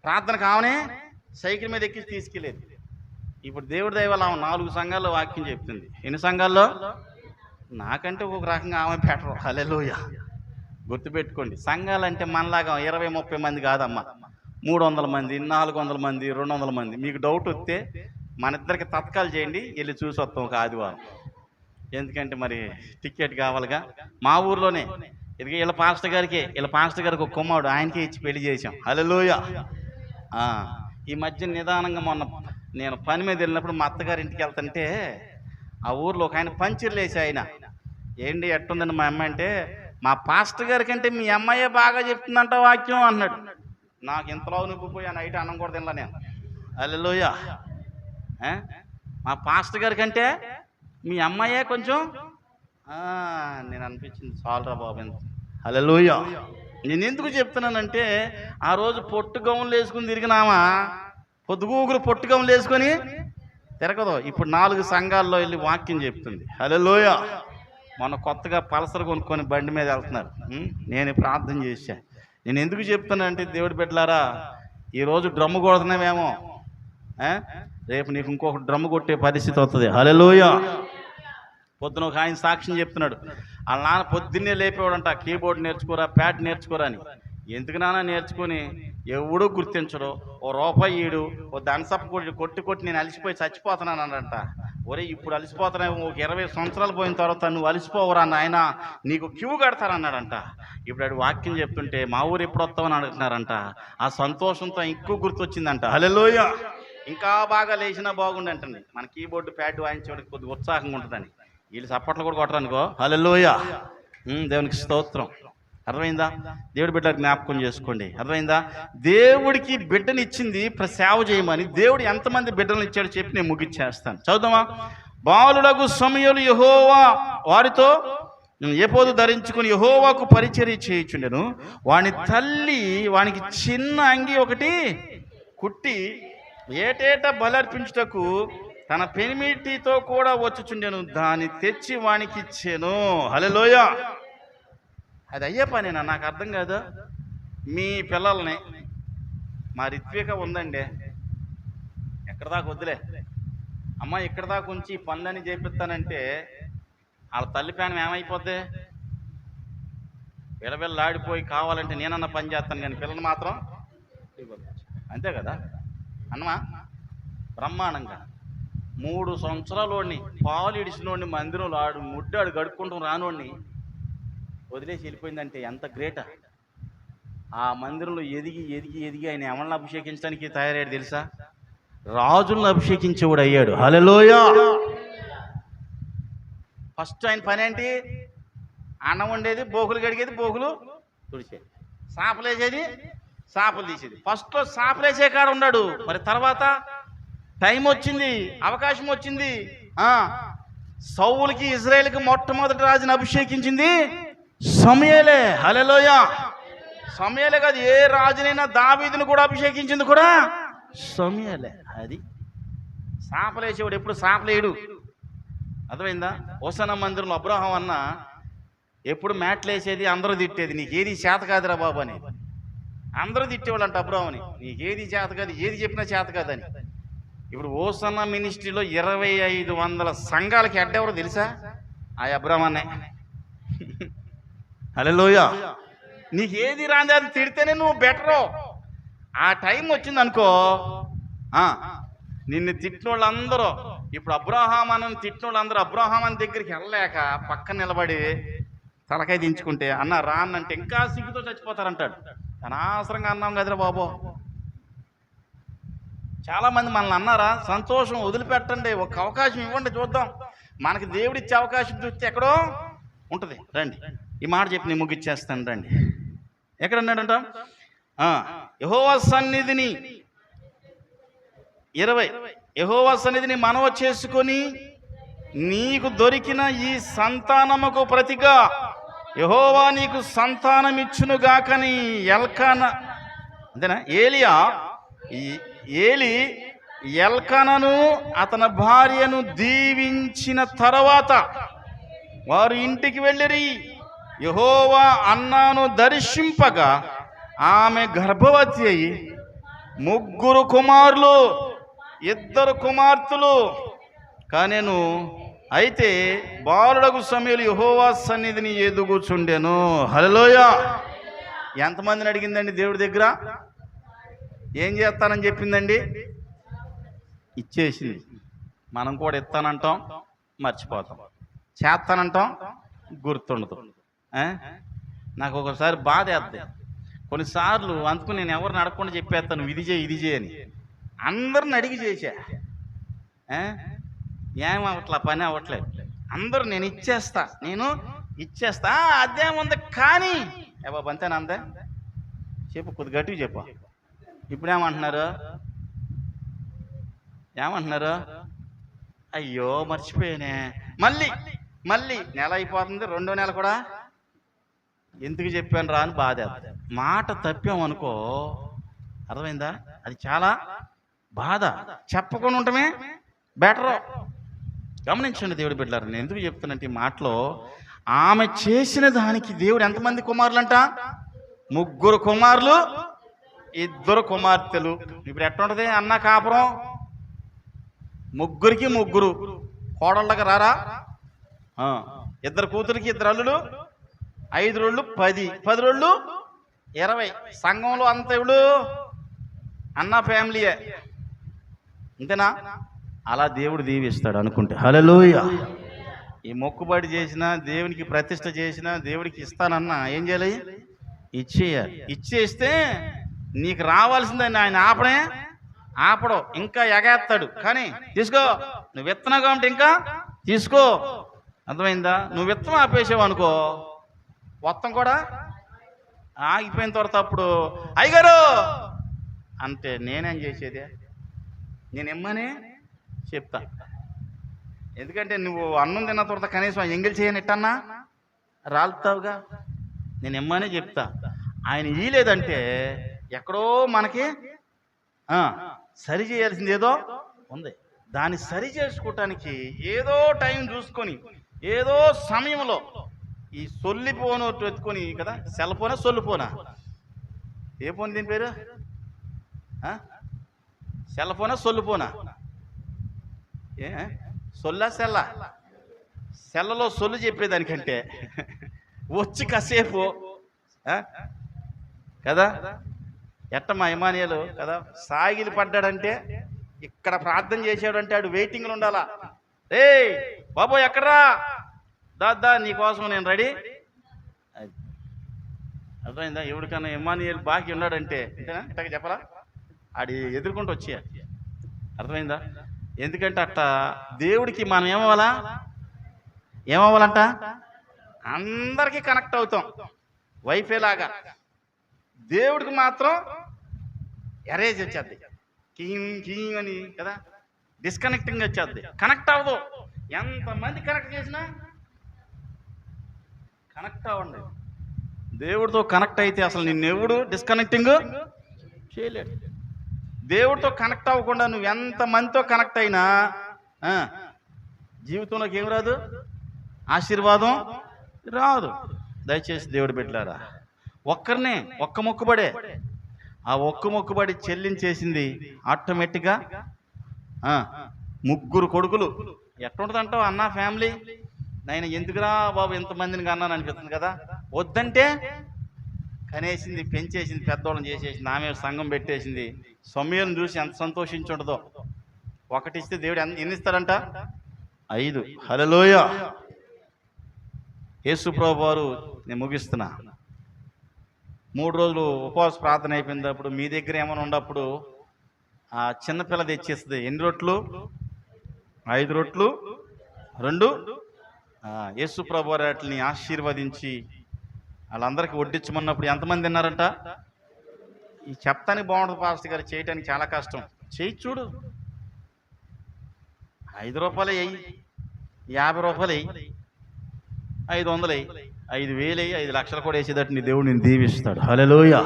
ప్రార్థనకు ఆమెనే సైకిల్ మీద ఎక్కి తీసుకెళ్ళేది. ఇప్పుడు దేవుడి దయ వల్ల ఆమె 4 సంఘాల్లో వాక్యం చెప్తుంది. ఎన్ని సంఘాల్లో? నాకంటే ఒక రకంగా ఆమె బెటర్. హల్లెలూయా. గుర్తుపెట్టుకోండి, సంఘాలంటే మనలాగా 20-30 మంది కాదమ్మా. 300 మంది, 400 మంది, 200 మంది. మీకు డౌట్ వస్తే మన ఇద్దరికి తత్కాలు చేయండి, వెళ్ళి చూసి వస్తాం ఒక ఆదివారం. ఎందుకంటే మరి టికెట్ కావాలిగా. మా ఊర్లోనే ఇది వీళ్ళ పాస్టర్ గారికి ఒక కుమారుడు, ఆయనకే ఇచ్చి పెళ్లి చేసాం. హల్లెలూయా. ఈ మధ్య నిదానంగా మొన్న నేను పని మీద వెళ్ళినప్పుడు మా అత్తగారి ఇంటికి వెళ్తుంటే ఆ ఊర్లో ఒక ఆయన పంచర్లు వేసి, ఆయన ఏంటి ఎట్టుందండి మా అమ్మాయి అంటే, మా పాస్టర్ గారి కంటే మీ అమ్మాయే బాగా చెప్తుందంట వాక్యం అన్నాడు. నాకు ఇంతలో నిప్పిపోయి ఆ నైట్ అన్నం కూడా తినలా నేను. హల్లెలూయా. మా పాస్టర్ గారి కంటే మీ అమ్మాయే కొంచెం నేను అనిపించింది, చాలురా బాబు. హల్లెలూయా. నేను ఎందుకు చెప్తున్నానంటే, ఆ రోజు పొట్టు గౌన్లు వేసుకుని తిరిగినామా, పొద్దుగూగులు పొట్టు గౌన్లు వేసుకొని తిరగదు. ఇప్పుడు 4 సంఘాల్లో వెళ్ళి వాక్యం చెప్తుంది. హల్లెలూయా. మొన్న కొత్తగా పల్సర్ కొనుక్కొని బండి మీద వెళ్తున్నారు. నేను ప్రార్థన చేశా. నేను ఎందుకు చెప్తానంటే, దేవుడి బిడ్డలారా, ఈరోజు డ్రమ్ము కొడుతున్నామేమో, రేపు నీకు ఇంకొక డ్రమ్ము కొట్టే పరిస్థితి వస్తుంది. హల్లెలూయా. పొద్దున ఒక ఆయన సాక్ష్యం చెప్తున్నాడు. వాళ్ళ నాన్న పొద్దున్నే లేపేవాడంట, కీబోర్డ్ నేర్చుకోరా, ప్యాడ్ నేర్చుకోరా అని. ఎందుకు నాన్న నేర్చుకొని ఎవడూ గుర్తించడు, ఓ రూపాయి ఈడు, ఓ దంసప్ప కొట్టి నేను అలసిపోయి చచ్చిపోతున్నాను అన్నాడంట. ఒరే, ఇప్పుడు అలసిపోతున్నావు, ఒక 20 సంవత్సరాలు పోయిన తర్వాత నువ్వు అలసిపోవరా నాయన, నీకు క్యూ కడతారన్నాడంట. ఇప్పుడు ఆడు వాక్యం చెప్తుంటే మా ఊరు ఎప్పుడు వస్తామని అడుగుతున్నారంట. ఆ సంతోషంతో ఎక్కువ గుర్తొచ్చిందంట. హల్లెలూయా. ఇంకా బాగా లేచినా బాగుండంటండి. మన కీబోర్డు ప్యాడ్ వాయించేవాడికి కొద్దిగా ఉత్సాహంగా ఉంటుందని. వీళ్ళు చప్పట్లు కూడా కొట్టరనుకో. హల్లెలూయా. దేవునికి స్తోత్రం. అర్థమైందా? దేవుడి బిడ్డలకు జ్ఞాపకం చేసుకోండి. అర్థమైందా? దేవుడికి బిడ్డనిచ్చింది సేవ చేయమని. దేవుడు ఎంతమంది బిడ్డలను ఇచ్చాడో చెప్పి నేను ముగిచ్చేస్తాను. చదువుదామా? బాలుడగు సమయలు యెహోవా వారితో ఏపోదు ధరించుకుని యెహోవాకు పరిచర్య చేయుచుండెను. వాని తల్లి వానికి చిన్న అంగి ఒకటి కుట్టి ఏటేటా బలర్పించుటకు తన పెనిమిటితో కూడా వచ్చుచుండెను. దాన్ని తెచ్చి వానికి ఇచ్చాను. హల్లెలూయా. అది అయ్యే పనేనా? నాకు అర్థం కాదు. మీ పిల్లల్ని, మా రిత్విక ఉందండి, ఎక్కడ దాకా వద్దులే అమ్మ, ఇక్కడ దాకా ఉంచి పనులని చేపిస్తానంటే వాళ్ళ తల్లి ప్రాణం ఏమైపోద్ది? విలవిల్లాడిపోయి కావాలంటే నేనన్నా పని చేస్తాను, కానీ పిల్లలు మాత్రం అంతే కదా అన్నమా. బ్రహ్మాండంగా 3 సంవత్సరాలోని పాలు ఇడిచినోడిని మందిరంలో ముడ్డాడు గడుక్కుంటాం రానోడిని వదిలేసి వెళ్ళిపోయిందంటే ఎంత గ్రేటా. ఆ మందిరంలో ఎదిగి ఎదిగి ఎదిగి ఆయన ఎవరిని అభిషేకించడానికి తయారయ్యాడు తెలుసా? రాజులను అభిషేకించేవాడు అయ్యాడు. హల్లెలూయా. ఫస్ట్ ఆయన పని ఏంటి? అన్నం వండేది, బోకులు కడిగేది, బోకులు తుడిచేది, సాపలు వేసేది, సాపలు తీసేది. ఫస్ట్లో సాపలు వేసే కాడ ఉన్నాడు. మరి తర్వాత టైం వచ్చింది, అవకాశం వచ్చింది. సౌలుకి, ఇజ్రాయేల్కి మొట్టమొదటి రాజుని అభిషేకించింది సమూయేలే. హల్లెలూయా. సమూయేలే కాదు, ఏ రాజునైనా, దావీదుని కూడా అభిషేకించింది కూడా సమూయేలే. అది సాపలేసేవాడు ఎప్పుడు సాపలేడు. అర్థమైందా? హోసన్న మందిరంలో అబ్రహాం అన్న ఎప్పుడు మ్యాట్లు వేసేది, అందరూ తిట్టేది, నీకేది చేత కాదురా బాబు అని. అందరూ తిట్టేవాళ్ళు అంట అబ్రహాంని, నీకేది చేత కాదు, ఏది చెప్పినా చేత కాదని. ఇప్పుడు హోసన్న మినిస్ట్రీలో 2500 సంఘాలకి హెడ్ ఎవరో తెలుసా? ఆ అబ్రహాం అన్నే. హల్లెలూయా. నీకేది రాంది అది తిడితేనే నువ్వు బెటరు. ఆ టైం వచ్చింది అనుకో, నిన్ను తిట్టిన వాళ్ళందరూ, ఇప్పుడు అబ్రహాం అని తిట్టిన వాళ్ళందరూ అబ్రహాం అని దగ్గరికి వెళ్ళలేక పక్కన నిలబడి తలకాయ దించుకుంటే, అన్న రానంటే ఇంకా సిగ్గుతో చచ్చిపోతారంటాడు. అనవసరంగా అన్నాం కదరా బాబు. చాలామంది మనల్ని అన్నారా, సంతోషం, వదిలిపెట్టండి, ఒక అవకాశం ఇవ్వండి, చూద్దాం. మనకి దేవుడిచ్చే అవకాశం చూస్తే ఎక్కడో ఉంటుంది. రండి, ఈ మాట చెప్పి నేను ముగిచ్చేస్తాను. రండి, ఎక్కడన్నాడంట? యెహోవా సన్నిధిని 20 యెహోవా సన్నిధిని మనవ చేసుకొని నీకు దొరికిన ఈ సంతానముకు ప్రతిగా యెహోవా నీకు సంతానం ఇచ్చునుగాకని ఎల్కానా, అంతేనా, ఏలి ఎల్కానాను అతని భార్యను దీవించిన తర్వాత వారు ఇంటికి వెళ్ళిరి. యెహోవా అన్నాను దర్శింపగా ఆమె గర్భవతి అయి 3 కుమారులు 2 కుమార్తెలు కానేను. అయితే బాలుడగు సమూయేలు యెహోవా సన్నిధిని ఎదుగుచుండెను. హల్లెలూయా. ఎంతమందిని అడిగిందండి దేవుడి దగ్గర? ఏం చేస్తానని చెప్పిందండి? ఇచ్చేసింది. మనం కూడా ఇస్తానంటాం, మర్చిపోతాం, చేస్తానంటాం, గుర్తుండదు. నాకు ఒకసారి బాధ వేస్తుంది కొన్నిసార్లు. అందుకు నేను ఎవరిని అడగకుండా చెప్పేస్తాను, ఇది చేయి, ఇది చేయని. అందరిని అడిగి చేసా, ఏమవట్లా, పని అవ్వట్లేదు. అందరూ నేను ఇచ్చేస్తా అదేముంది కానీ ఏ బాబు అంతేనా? అంతే చెప్పు, కొద్ది గట్టిగా చెప్పు. ఇప్పుడేమంటున్నారు? అయ్యో మర్చిపోయానే. మళ్ళీ నెల అయిపోతుంది, 2వ నెల కూడా ఎందుకు చెప్పాను రా అని బాధ. మాట తప్పామనుకో, అర్థమైందా? అది చాలా బాధ. చెప్పకుండా ఉండటమే బెటరు. గమనించండి దేవుడి బిడ్డలారా, నేను ఎందుకు చెప్తానంటే ఈ మాటలో, ఆమె చేసిన దానికి దేవుడు ఎంతమంది కుమారులంట? 3 కుమారులు 2 కుమార్తెలు. ఇప్పుడు ఎట్లుంటది అన్న కాపురం? 3కి 3 కోడళ్ళకి రారా? 2 కూతురికి 2 అల్లుడు, 5 రోళ్ళు 10, 10 రోళ్ళు 20. సంఘంలో అంత ఎవడు? అన్న ఫ్యామిలీయే. అంతేనా? అలా దేవుడు దీవిస్తాడు అనుకుంటే. హల్లెలూయా. ఈ మొక్కుబడి చేసినా, దేవునికి ప్రతిష్ఠ చేసినా, దేవుడికి ఇస్తానన్నా ఏం చేయాలి? ఇచ్చేయాలి. ఇచ్చేస్తే నీకు రావాల్సిందని ఆయన ఆపడు, ఇంకా ఎగేస్తాడు. కానీ తీసుకో, నువ్వు విత్తనం కాబట్టి ఇంకా తీసుకో. అర్థమైందా? నువ్వు విత్తనం ఆపేసావు అనుకో, మొత్తం కూడా ఆగిపోయిన తర్వాత అప్పుడు అయ్యగారు అంటే నేనేం చేసేది? నేను ఇమ్మనే చెప్తా. ఎందుకంటే నువ్వు అన్నం తిన్న తర్వాత కనీసం ఎంగిల్ చేయని ఇట్టన్నా రాలుతావుగా. నేను ఇమ్మనే చెప్తా. ఆయన ఇయ్యలేదంటే ఎక్కడో మనకి సరి చేయాల్సింది ఏదో ఉంది. దాన్ని సరి చేసుకోవటానికి ఏదో టైం చూసుకొని, ఏదో సమయంలో ఈ సొల్లిపోను ఎత్తుకొని కదా, సెల్ ఫోనా సొల్లు ఫోనా? ఏ ఫోన్ దీని పేరు? సెల్ ఫోనా సొల్లు ఫోనా? సొల్లా సెల్లలో సొల్లు చెప్పేదానికంటే వచ్చి కాసేపు కదా. ఎట్టమ్మా ఇమానియలు కదా సాగిలి పడ్డాడంటే, ఇక్కడ ప్రార్థన చేసాడంటే ఆడు వెయిటింగ్లో ఉండాలా. రే బాబు ఎక్కడ్రా, దాదా నీకోసం నేను రెడీ. అర్థమైందా? ఎవరికన్నా ఇమానియల్ బాకీ ఉన్నాడంటే అంతేనా, ఇట్టగా చెప్పరా, ఆడి ఎదుర్కొంటూ వచ్చేయాలి. అర్థమైందా? ఎందుకంటే అట్ట దేవుడికి మనం ఏమవ్వాలంట? అందరికీ కనెక్ట్ అవుతాం వైఫై లాగా. దేవుడికి మాత్రం ఎరేజ్ వచ్చేద్ది, కీం కీం అని కదా, డిస్కనెక్టింగ్ వచ్చేద్ది, కనెక్ట్ అవ్వదు. ఎంతమంది కనెక్ట్ చేసినా కనెక్ట్ అవ్వండి. దేవుడితో కనెక్ట్ అయితే అసలు నిన్నెవడు డిస్కనెక్టింగ్ చేయలేడు. దేవుడితో కనెక్ట్ అవ్వకుండా నువ్వు ఎంతమందితో కనెక్ట్ అయినా జీవితంలోకి ఏం రాదు, ఆశీర్వాదం రాదు. దయచేసి దేవుడు బిడ్డలారా, ఒక్కరినే ఒక్క మొక్కుబడే, ఆ ఒక్క మొక్కుబడి చెల్లించేసింది ఆటోమేటిక్గా 3 కొడుకులు. ఎట్టుంటుందంటావు అన్న ఫ్యామిలీ? నేను ఎందుకురా బాబు ఇంతమందిని కన్నాను అనిపిస్తుంది కదా. వద్దంటే కనేసింది, పెంచేసింది, పెద్దోళ్ళని చేసేసింది, ఆమె సంఘం పెట్టేసింది. సమయాలను చూసి ఎంత సంతోషించి ఉంటుందో. ఒకటిస్తే దేవుడు ఎన్ని ఇస్తాడంట? 5. హల్లెలూయా. యేసు ప్రభువు వారు, నేను ముగిస్తున్నా, 3 రోజులు ఉపవాస ప్రార్థన అయిపోయినప్పుడు మీ దగ్గర ఏమైనా ఉన్నప్పుడు ఆ చిన్నపిల్ల తెచ్చేస్తుంది. ఎన్ని రొట్లు? 5 రొట్లు 2. యేసు ప్రభువు వారు వాటిని ఆశీర్వదించి వాళ్ళందరికీ వడ్డించమన్నప్పుడు ఎంతమంది తిన్నారంట? ఈ చెప్తానికి బాగుంటుంది పాస్టర్ గారు, చేయటానికి చాలా కష్టం. చేయి చూడు. 5 రూపాయలు వెయ్యి, 50 రూపాయలు వెయ్యి, 500 వెయ్యి, 5,000 వెయ్యి, 5 లక్షలు కూడా వేసేటట్టు నీ దేవుడు నేను దీవిస్తాడు. హల్లెలూయా.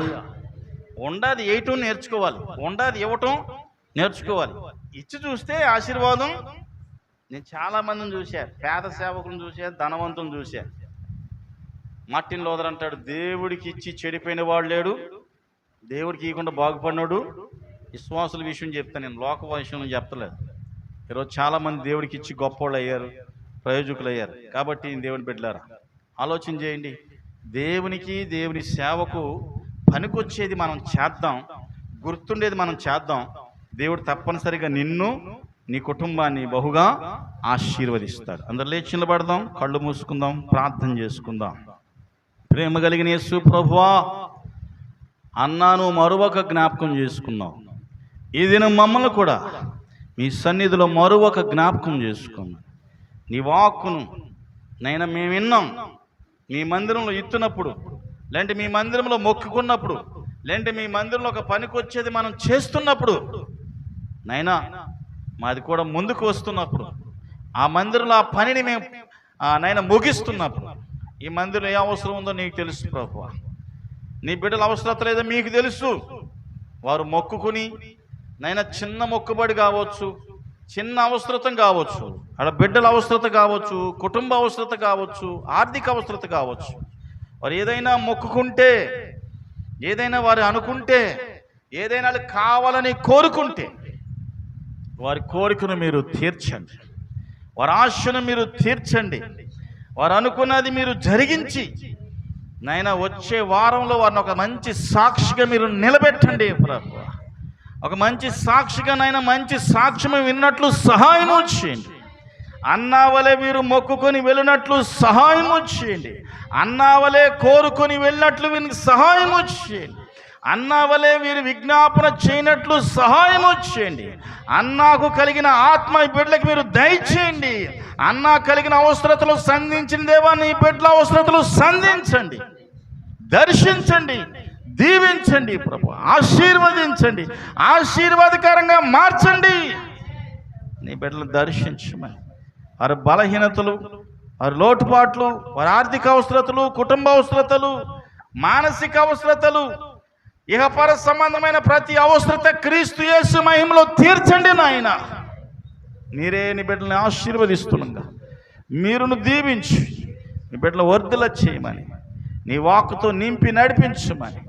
ఉండాది వేయటం నేర్చుకోవాలి, ఉండాది ఇవ్వటం నేర్చుకోవాలి. ఇచ్చి చూస్తే ఆశీర్వాదం. నేను చాలా మందిని చూశాను, పేద సేవకులను చూశాను, ధనవంతులను చూశాను. మార్టిన్ లూథర్ అంటాడు, దేవుడికి ఇచ్చి చెడిపోయిన వాడు లేడు, దేవుడికి ఇవ్వకుండా బాగుపడినాడు. విశ్వాసుల విషయం చెప్తాను నేను, లోక విషయం చెప్తలేదు. ఈరోజు చాలామంది దేవుడికి ఇచ్చి గొప్పవాళ్ళు అయ్యారు, ప్రయోజకులు అయ్యారు. కాబట్టి దేవుని బిడ్డలారా, ఆలోచన చేయండి. దేవునికి, దేవుని సేవకు పనికొచ్చేది మనం చేద్దాం, గుర్తుండేది మనం చేద్దాం. దేవుడు తప్పనిసరిగా నిన్ను, నీ కుటుంబాన్ని బహుగా ఆశీర్వదిస్తాడు. అందరు లేచి నిలబడదాం, కళ్ళు మూసుకుందాం, ప్రార్థన చేసుకుందాం. ప్రేమ కలిగిన యేసు ప్రభువా, అన్నాను మరొక జ్ఞాపకం చేసుకున్నాం. ఈ దినం మమ్మల్ని కూడా మీ సన్నిధిలో మరొక జ్ఞాపకం చేసుకున్నాం. నీ వాక్కును నైనా మేము విన్నాం. మీ మందిరంలో ఇస్తున్నప్పుడు, లేదంటే మీ మందిరంలో మొక్కుకున్నప్పుడు, లేదంటే మీ మందిరంలో ఒక పనికి వచ్చేది మనం చేస్తున్నప్పుడు, నైనా మాది కూడా ముందుకు వస్తున్నప్పుడు, ఆ మందిరంలో ఆ పనిని మేము నైనా ముగిస్తున్నప్పుడు, ఈ మందిరంలో ఏ అవసరం ఉందో నీకు తెలుసు ప్రభువా. నీ బిడ్డల అవసరత లేదో మీకు తెలుసు. వారు మొక్కుకుని నైనా చిన్న మొక్కుబడి కావచ్చు, చిన్న అవసరతం కావచ్చు, వాళ్ళ బిడ్డల అవసరత కావచ్చు, కుటుంబ అవసరత కావచ్చు, ఆర్థిక అవసరత కావచ్చు, వారు ఏదైనా మొక్కుకుంటే, ఏదైనా వారు అనుకుంటే, ఏదైనా కావాలని కోరుకుంటే, వారి కోరికను మీరు తీర్చండి, వారి ఆశను మీరు తీర్చండి, వారు అనుకున్నది మీరు జరిగించి నైనా వచ్చే వారంలో వారిని ఒక మంచి సాక్షిగా మీరు నిలబెట్టండి ప్రభువా. ఒక మంచి సాక్షిగా నైనా మంచి సాక్ష్యం విన్నట్లు సహాయం చేయండి. అన్నావలే మీరు మొక్కుకొని వెళ్ళినట్లు సహాయం చేయండి. అన్నావలే కోరుకొని వెళ్ళినట్లు వీరికి సహాయం చేయండి. అన్నావలే వీరు విజ్ఞాపన చేయనట్లు సహాయం చేయండి. అన్నాకు కలిగిన ఆత్మ ఈ బిడ్డలకు మీరు దయచేయండి. అన్నా కలిగిన అవసరతలు సంధించిన దేవా, నీ బిడ్డల అవసరతలు సంధించండి, దర్శించండి, దీవించండి ప్రభు, ఆశీర్వదించండి, ఆశీర్వాదకరంగా మార్చండి. నీ బిడ్డలు దర్శించమని, వారి బలహీనతలు, వారి లోటుపాట్లు, వారి ఆర్థిక అవసరతలు, కుటుంబ అవసరతలు, మానసిక అవసరతలు, ఇహపర సంబంధమైన ప్రతి అవసరత క్రీస్తు యేసు మహిమలో తీర్చండి నాయన. మీరే నీ బిడ్డల్ని ఆశీర్వదిస్తుండగా మీరును దీవించి నీ బిడ్డలు వర్ధల చేయమని, నీ వాక్కుతో నింపి నడిపించమని,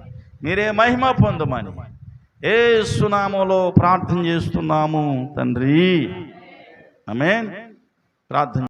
మీరే మహిమ పొందమని యేసు నామములో ప్రార్థన చేస్తున్నాము తండ్రి. ఆమేన్. ప్రార్థన.